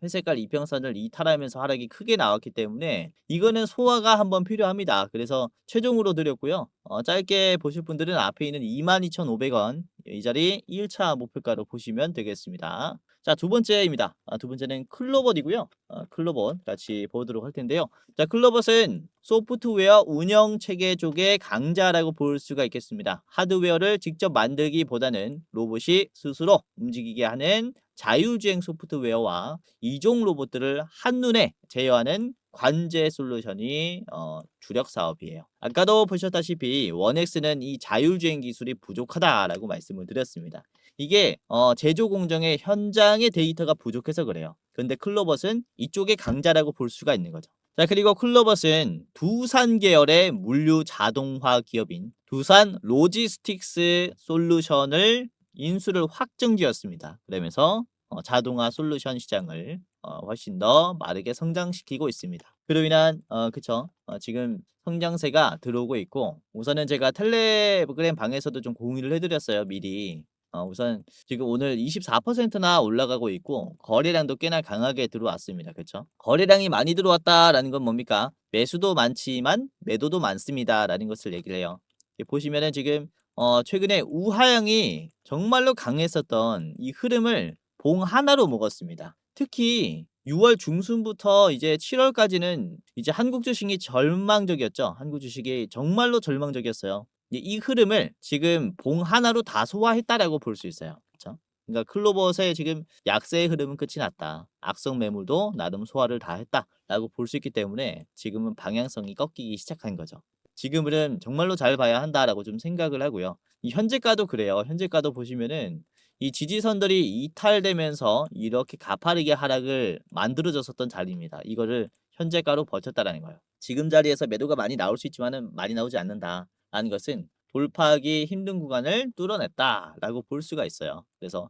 회색깔 이평선을 이탈하면서 하락이 크게 나왔기 때문에 이거는 소화가 한번 필요합니다. 그래서 최종으로 드렸고요. 짧게 보실 분들은 앞에 있는 22,500원 이 자리 1차 목표가로 보시면 되겠습니다. 자, 두 번째입니다. 두 번째는 클로벗이고요. 클로벗 같이 보도록 할 텐데요. 자, 클로벗은 소프트웨어 운영 체계 쪽의 강자라고 볼 수가 있겠습니다. 하드웨어를 직접 만들기보다는 로봇이 스스로 움직이게 하는 자율주행 소프트웨어와 이종 로봇들을 한눈에 제어하는 관제 솔루션이 주력 사업이에요. 아까도 보셨다시피 원엑스는 이 자율주행 기술이 부족하다라고 말씀을 드렸습니다. 이게 제조 공정의 현장의 데이터가 부족해서 그래요. 근데 클로벗은 이쪽의 강자라고 볼 수가 있는 거죠. 자, 그리고 클로벗은 두산 계열의 물류 자동화 기업인 두산 로지스틱스 솔루션을 인수를 확정지었습니다. 그러면서 자동화 솔루션 시장을 훨씬 더 빠르게 성장시키고 있습니다. 그로 인한 그쵸, 지금 성장세가 들어오고 있고, 우선은 제가 텔레그램 방에서도 좀 공유를 해드렸어요, 미리. 우선 지금 오늘 24%나 올라가고 있고 거래량도 꽤나 강하게 들어왔습니다. 그쵸? 거래량이 많이 들어왔다라는 건 뭡니까? 매수도 많지만 매도도 많습니다라는 것을 얘기를 해요. 보시면은 지금 최근에 우하향이 정말로 강했었던 이 흐름을 봉 하나로 먹었습니다. 특히 6월 중순부터 이제 7월까지는 이제 한국 주식이 절망적이었죠. 한국 주식이 정말로 절망적이었어요. 이 흐름을 지금 봉 하나로 다 소화했다라고 볼 수 있어요. 그렇죠? 그러니까 클로벗의 지금 약세의 흐름은 끝이 났다. 악성 매물도 나름 소화를 다 했다라고 볼 수 있기 때문에 지금은 방향성이 꺾이기 시작한 거죠. 지금은 정말로 잘 봐야 한다라고 좀 생각을 하고요. 이 현재가도 그래요. 현재가도 보시면은 이 지지선들이 이탈되면서 이렇게 가파르게 하락을 만들어졌었던 자리입니다. 이거를 현재가로 버텼다라는 거예요. 지금 자리에서 매도가 많이 나올 수 있지만은 많이 나오지 않는다. 라는 것은 돌파하기 힘든 구간을 뚫어냈다라고 볼 수가 있어요. 그래서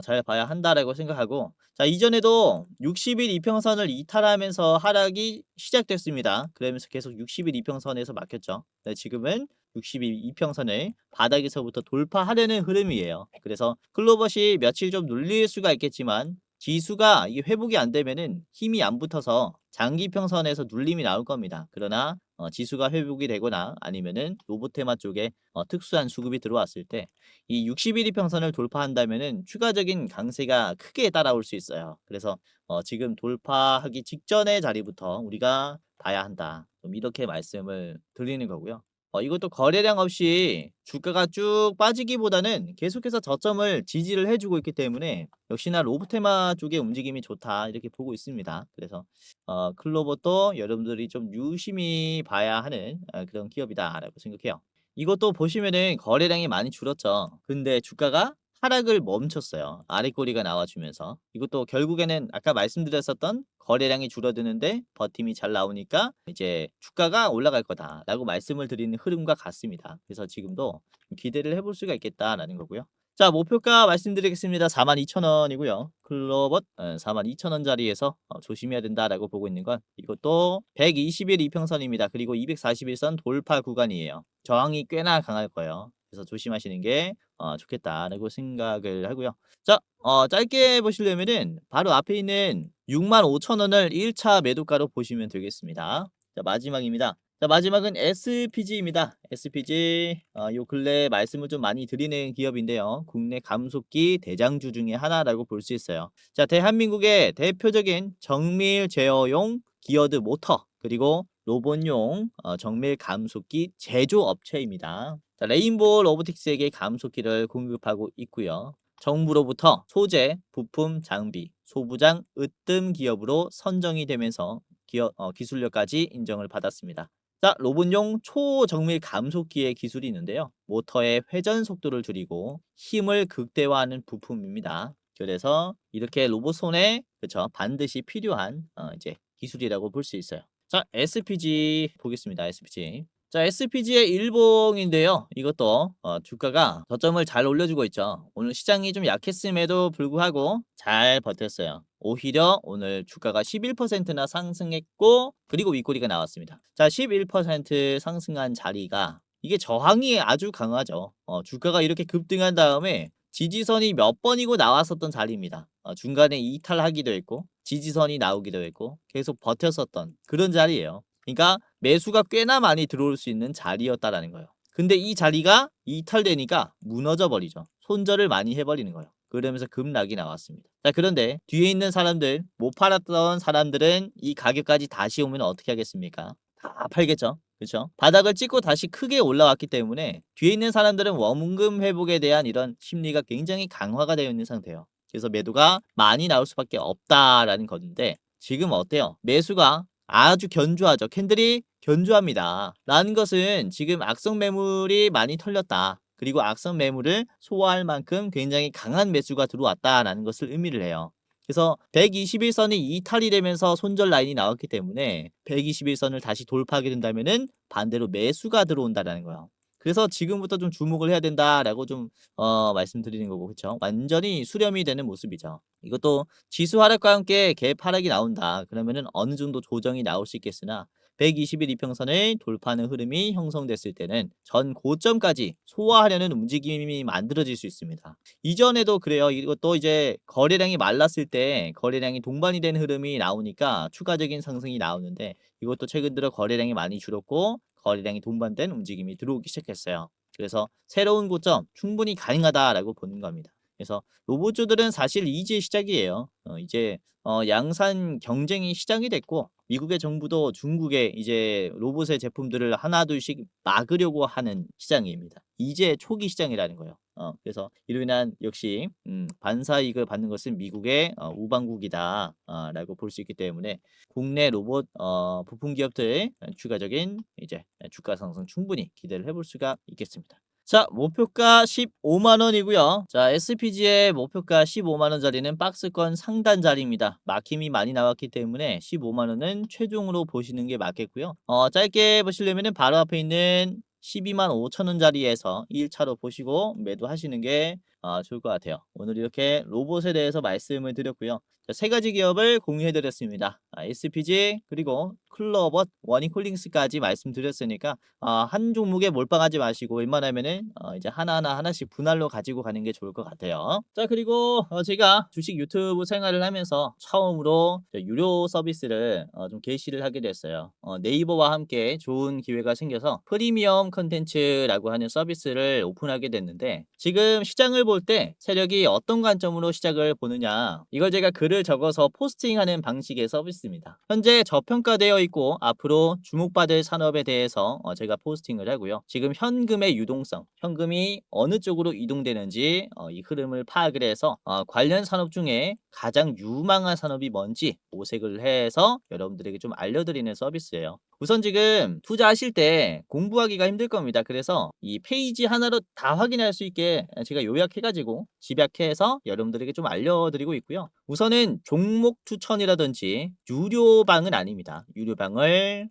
잘 봐야 한다라고 생각하고, 자, 이전에도 60일 이평선을 이탈하면서 하락이 시작됐습니다. 그러면서 계속 60일 이평선에서 막혔죠. 네, 지금은 60일 이평선을 바닥에서부터 돌파하려는 흐름이에요. 그래서 클로벗이 며칠 좀 눌릴 수가 있겠지만 지수가 이 회복이 안 되면은 힘이 안 붙어서 장기 평선에서 눌림이 나올 겁니다. 그러나 지수가 회복이 되거나 아니면은 로보테마 쪽에 특수한 수급이 들어왔을 때 이 60일 이평선을 돌파한다면은 추가적인 강세가 크게 따라올 수 있어요. 그래서 지금 돌파하기 직전의 자리부터 우리가 봐야 한다. 좀 이렇게 말씀을 드리는 거고요. 이것도 거래량 없이 주가가 쭉 빠지기보다는 계속해서 저점을 지지를 해주고 있기 때문에 역시나 로보테마 쪽의 움직임이 좋다 이렇게 보고 있습니다. 그래서 클로버도 여러분들이 좀 유심히 봐야 하는 그런 기업이다라고 생각해요. 이것도 보시면은 거래량이 많이 줄었죠. 근데 주가가 하락을 멈췄어요. 아래 꼬리가 나와주면서. 이것도 결국에는 아까 말씀드렸었던 거래량이 줄어드는데 버팀이 잘 나오니까 이제 주가가 올라갈 거다라고 말씀을 드리는 흐름과 같습니다. 그래서 지금도 기대를 해볼 수가 있겠다라는 거고요. 자, 목표가 말씀드리겠습니다. 42,000원이고요. 클로벗 42,000원짜리에서 조심해야 된다라고 보고 있는 건 이것도 120일 이평선입니다. 그리고 241선 돌파 구간이에요. 저항이 꽤나 강할 거예요. 그래서 조심하시는 게 좋겠다라고 생각을 하고요. 자, 짧게 보시려면은 바로 앞에 있는 65,000원을 1차 매도가로 보시면 되겠습니다. 자, 마지막입니다. 자, 마지막은 SPG입니다. SPG 요 근래 말씀을 좀 많이 드리는 기업인데요. 국내 감속기 대장주 중에 하나라고 볼 수 있어요. 자, 대한민국의 대표적인 정밀 제어용 기어드 모터 그리고 로봇용 정밀 감속기 제조업체입니다. 자, 레인보우 로보틱스에게 감속기를 공급하고 있고요. 정부로부터 소재, 부품, 장비, 소부장, 으뜸 기업으로 선정이 되면서 기술력까지 인정을 받았습니다. 자, 로봇용 초정밀 감속기의 기술이 있는데요. 모터의 회전 속도를 줄이고 힘을 극대화하는 부품입니다. 그래서 이렇게 로봇 손에 그쵸 반드시 필요한 이제 기술이라고 볼 수 있어요. 자, SPG 보겠습니다. SPG. 자, SPG의 일봉인데요. 이것도 주가가 저점을 잘 올려주고 있죠. 오늘 시장이 좀 약했음에도 불구하고 잘 버텼어요. 오히려 오늘 주가가 11%나 상승했고 그리고 윗꼬리가 나왔습니다. 자, 11% 상승한 자리가 이게 저항이 아주 강하죠. 주가가 이렇게 급등한 다음에 지지선이 몇 번이고 나왔었던 자리입니다. 중간에 이탈하기도 했고 지지선이 나오기도 했고 계속 버텼었던 그런 자리예요. 그러니까 매수가 꽤나 많이 들어올 수 있는 자리였다라는 거예요. 근데 이 자리가 이탈되니까 무너져 버리죠. 손절을 많이 해버리는 거예요. 그러면서 급락이 나왔습니다. 자, 그런데 뒤에 있는 사람들, 못 팔았던 사람들은 이 가격까지 다시 오면 어떻게 하겠습니까? 다 팔겠죠. 그렇죠? 바닥을 찍고 다시 크게 올라왔기 때문에 뒤에 있는 사람들은 원금 회복에 대한 이런 심리가 굉장히 강화가 되어 있는 상태예요. 그래서 매도가 많이 나올 수밖에 없다라는 건데 지금 어때요? 매수가 아주 견조하죠. 캔들이 견조합니다. 라는 것은 지금 악성 매물이 많이 털렸다. 그리고 악성 매물을 소화할 만큼 굉장히 강한 매수가 들어왔다라는 것을 의미를 해요. 그래서 121선이 이탈이 되면서 손절 라인이 나왔기 때문에 121선을 다시 돌파하게 된다면은 반대로 매수가 들어온다라는 거예요. 그래서 지금부터 좀 주목을 해야 된다라고 좀 말씀드리는 거고 그쵸? 완전히 수렴이 되는 모습이죠. 이것도 지수 하락과 함께 갭 하락이 나온다. 그러면은 어느 정도 조정이 나올 수 있겠으나 120일 이평선을 돌파하는 흐름이 형성됐을 때는 전 고점까지 소화하려는 움직임이 만들어질 수 있습니다. 이전에도 그래요. 이것도 이제 거래량이 말랐을 때 거래량이 동반이 된 흐름이 나오니까 추가적인 상승이 나오는데 이것도 최근 들어 거래량이 많이 줄었고 거래량이 동반된 움직임이 들어오기 시작했어요. 그래서 새로운 고점 충분히 가능하다라고 보는 겁니다. 그래서 로봇주들은 사실 이제 시작이에요. 이제 양산 경쟁이 시작이 됐고 미국의 정부도 중국의 이제 로봇의 제품들을 하나둘씩 막으려고 하는 시장입니다. 이제 초기 시장이라는 거예요. 그래서 이로 인한 역시 반사이익을 받는 것은 미국의 우방국이다 라고 볼 수 있기 때문에 국내 로봇 부품 기업들의 추가적인 이제 주가 상승 충분히 기대를 해볼 수가 있겠습니다. 자, 목표가 15만 원이고요. 자, SPG의 목표가 15만 원짜리는 박스권 상단 자리입니다. 막힘이 많이 나왔기 때문에 15만 원은 최종으로 보시는 게 맞겠고요. 짧게 보시려면은 바로 앞에 있는 12만 5천 원짜리에서 1차로 보시고 매도하시는 게 좋을 것 같아요. 오늘 이렇게 로봇에 대해서 말씀을 드렸고요. 자, 세 가지 기업을 공유해 드렸습니다. SPG 그리고 클로버, 워닝홀딩스까지 말씀드렸으니까 한 종목에 몰빵하지 마시고 웬만하면은 이제 하나씩 분할로 가지고 가는 게 좋을 것 같아요. 자, 그리고 제가 주식 유튜브 생활을 하면서 처음으로 유료 서비스를 좀 개시를 하게 됐어요. 네이버와 함께 좋은 기회가 생겨서 프리미엄 컨텐츠라고 하는 서비스를 오픈하게 됐는데 지금 시장을 볼 때 세력이 어떤 관점으로 시작을 보느냐 이걸 제가 글을 적어서 포스팅하는 방식의 서비스입니다. 현재 저평가되어 되어 있고 앞으로 주목받을 산업에 대해서 제가 포스팅을 하고요. 지금 현금의 유동성, 현금이 어느 쪽으로 이동되는지 이 흐름을 파악을 해서 관련 산업 중에 가장 유망한 산업이 뭔지 모색을 해서 여러분들에게 좀 알려드리는 서비스예요. 우선 지금 투자하실 때 공부하기가 힘들 겁니다. 그래서 이 페이지 하나로 다 확인할 수 있게 제가 요약해가지고 집약해서 여러분들에게 좀 알려드리고 있고요. 우선은 종목 추천이라든지 유료방은 아닙니다. 유료방을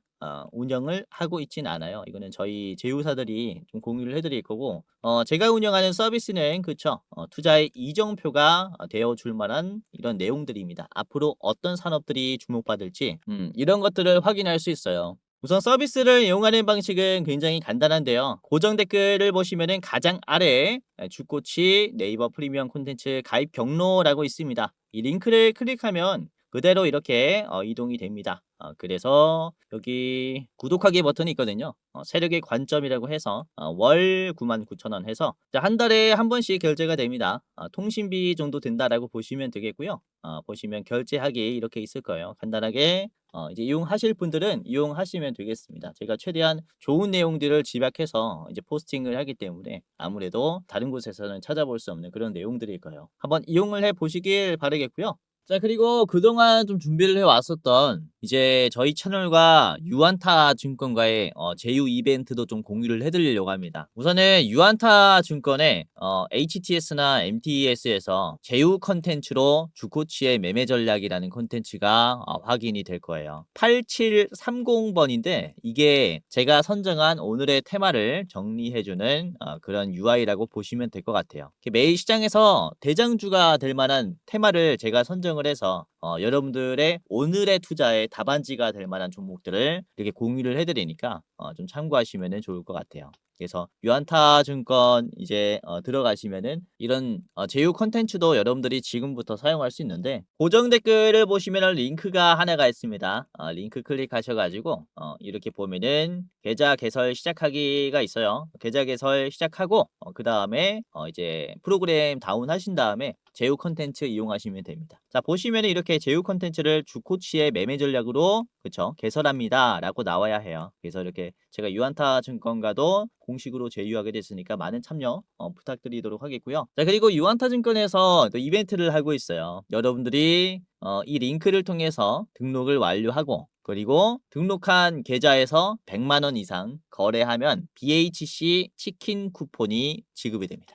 운영을 하고 있진 않아요. 이거는 저희 제휴사들이 좀 공유를 해드릴 거고, 제가 운영하는 서비스는 그쵸, 투자의 이정표가 되어 줄 만한 이런 내용들입니다. 앞으로 어떤 산업들이 주목받을지 이런 것들을 확인할 수 있어요. 우선 서비스를 이용하는 방식은 굉장히 간단한데요. 고정 댓글을 보시면은 가장 아래에 주코치 네이버 프리미엄 콘텐츠 가입 경로라고 있습니다. 이 링크를 클릭하면 그대로 이렇게 이동이 됩니다. 그래서 여기 구독하기 버튼이 있거든요. 세력의 관점이라고 해서 월 99,000원 해서 한 달에 한 번씩 결제가 됩니다. 통신비 정도 된다라고 보시면 되겠고요. 보시면 결제하기 이렇게 있을 거예요. 간단하게 이제 이용하실 분들은 이용하시면 되겠습니다. 제가 최대한 좋은 내용들을 집약해서 이제 포스팅을 하기 때문에 아무래도 다른 곳에서는 찾아볼 수 없는 그런 내용들일 거예요. 한번 이용을 해 보시길 바라겠고요. 자, 그리고 그동안 좀 준비를 해 왔었던 이제 저희 채널과 유안타 증권과의 제휴 이벤트도 좀 공유를 해드리려고 합니다. 우선은 유안타 증권의 HTS나 MTS에서 제휴 컨텐츠로 주코치의 매매 전략이라는 컨텐츠가 확인이 될 거예요. 8730번인데 이게 제가 선정한 오늘의 테마를 정리해주는 그런 UI라고 보시면 될 것 같아요. 매일 시장에서 대장주가 될 만한 테마를 제가 선정을 해서 여러분들의 오늘의 투자의 답안지가 될 만한 종목들을 이렇게 공유를 해드리니까 좀 참고하시면 좋을 것 같아요. 그래서 유안타 증권 이제 들어가시면은 이런 제휴 컨텐츠도 여러분들이 지금부터 사용할 수 있는데 고정 댓글을 보시면 링크가 하나가 있습니다. 링크 클릭하셔가지고 이렇게 보면은 계좌 개설 시작하기가 있어요. 계좌 개설 시작하고 그 다음에 이제 프로그램 다운하신 다음에 제휴 컨텐츠 이용하시면 됩니다. 자, 보시면 이렇게 제휴 컨텐츠를 주코치의 매매 전략으로 그쵸 개설합니다 라고 나와야 해요. 그래서 이렇게 제가 유안타 증권과도 공식으로 제휴하게 됐으니까 많은 참여 부탁드리도록 하겠고요. 자, 그리고 유안타 증권에서 또 이벤트를 하고 있어요. 여러분들이 이 링크를 통해서 등록을 완료하고 그리고 등록한 계좌에서 100만원 이상 거래하면 BHC 치킨 쿠폰이 지급이 됩니다.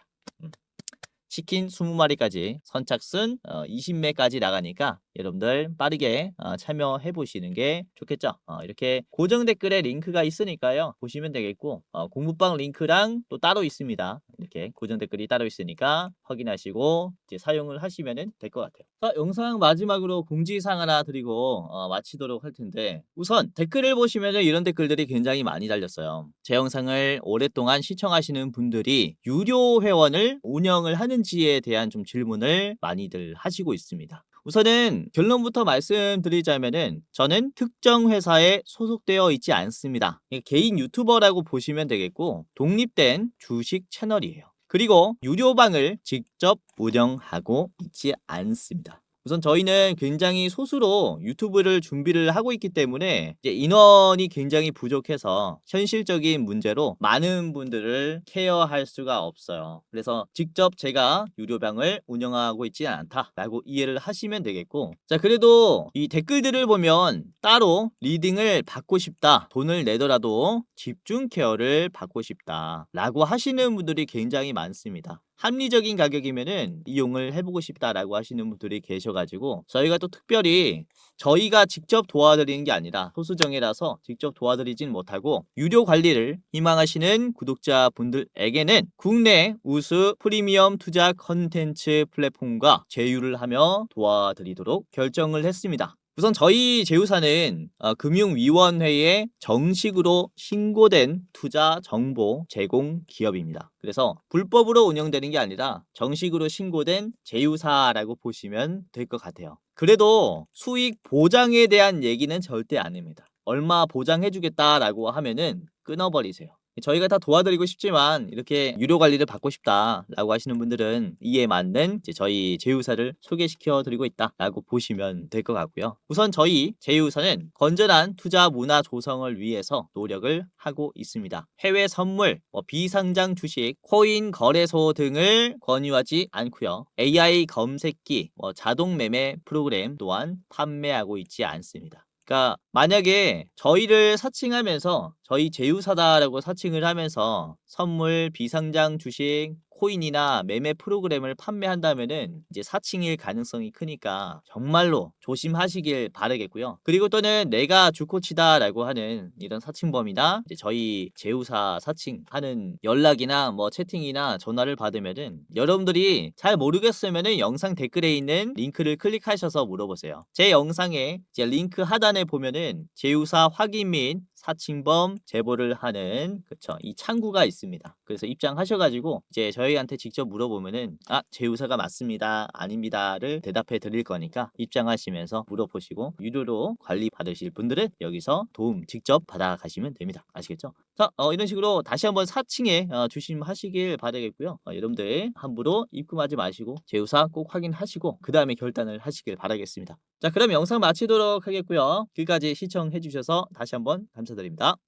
치킨 20마리까지 선착순 20매까지 나가니까 여러분들 빠르게 참여해 보시는 게 좋겠죠. 이렇게 고정 댓글에 링크가 있으니까요. 보시면 되겠고 공부방 링크랑 또 따로 있습니다. 이렇게 고정 댓글이 따로 있으니까 확인하시고 이제 사용을 하시면 될 것 같아요. 자, 영상 마지막으로 공지사항 하나 드리고 마치도록 할 텐데 우선 댓글을 보시면 이런 댓글들이 굉장히 많이 달렸어요. 제 영상을 오랫동안 시청하시는 분들이 유료 회원을 운영을 하는지에 대한 좀 질문을 많이들 하시고 있습니다. 우선은 결론부터 말씀드리자면은 저는 특정 회사에 소속되어 있지 않습니다. 개인 유튜버라고 보시면 되겠고 독립된 주식 채널이에요. 그리고 유료방을 직접 운영하고 있지 않습니다. 우선 저희는 굉장히 소수로 유튜브를 준비를 하고 있기 때문에 이제 인원이 굉장히 부족해서 현실적인 문제로 많은 분들을 케어할 수가 없어요. 그래서 직접 제가 유료방을 운영하고 있지 않다라고 이해를 하시면 되겠고, 자, 그래도 이 댓글들을 보면 따로 리딩을 받고 싶다, 돈을 내더라도 집중 케어를 받고 싶다 라고 하시는 분들이 굉장히 많습니다. 합리적인 가격이면은 이용을 해보고 싶다라고 하시는 분들이 계셔가지고 저희가 또 특별히 저희가 직접 도와드리는 게 아니라 소수정예라서 직접 도와드리진 못하고 유료 관리를 희망하시는 구독자분들에게는 국내 우수 프리미엄 투자 컨텐츠 플랫폼과 제휴를 하며 도와드리도록 결정을 했습니다. 우선 저희 제휴사는 금융위원회에 정식으로 신고된 투자 정보 제공 기업입니다. 그래서 불법으로 운영되는 게 아니라 정식으로 신고된 제휴사라고 보시면 될 것 같아요. 그래도 수익 보장에 대한 얘기는 절대 안 합니다. 얼마 보장해주겠다라고 하면은 끊어버리세요. 저희가 다 도와드리고 싶지만 이렇게 유료 관리를 받고 싶다라고 하시는 분들은 이에 맞는 이제 저희 제휴사를 소개시켜 드리고 있다라고 보시면 될 것 같고요. 우선 저희 제휴사는 건전한 투자 문화 조성을 위해서 노력을 하고 있습니다. 해외 선물, 비상장 주식, 코인 거래소 등을 권유하지 않고요. AI 검색기, 자동 매매 프로그램 또한 판매하고 있지 않습니다. 그러니까 만약에 저희를 사칭하면서 저희 제휴사다라고 사칭을 하면서 선물, 비상장 주식, 코인이나 매매 프로그램을 판매한다면은 이제 사칭일 가능성이 크니까 정말로 조심하시길 바라겠고요. 그리고 또는 내가 주코치다라고 하는 이런 사칭범이나 이제 저희 제휴사 사칭하는 연락이나 채팅이나 전화를 받으면은 여러분들이 잘 모르겠으면은 영상 댓글에 있는 링크를 클릭하셔서 물어보세요. 제 영상에 이제 링크 하단에 보면은 제휴사 확인 및 사칭범 제보를 하는 이 창구가 있습니다. 그래서 입장하셔가지고 이제 저희한테 직접 물어보면은 제휴사가 맞습니다, 아닙니다를 대답해 드릴 거니까 입장하시면서 물어보시고 유료로 관리 받으실 분들은 여기서 도움 직접 받아가시면 됩니다. 아시겠죠? 자, 이런 식으로 다시 한번 사칭에 조심하시길 바라겠고요. 여러분들 함부로 입금하지 마시고 제휴사 꼭 확인하시고 그 다음에 결단을 하시길 바라겠습니다. 자, 그럼 영상 마치도록 하겠고요. 끝까지 시청해 주셔서 다시 한번 감사드립니다.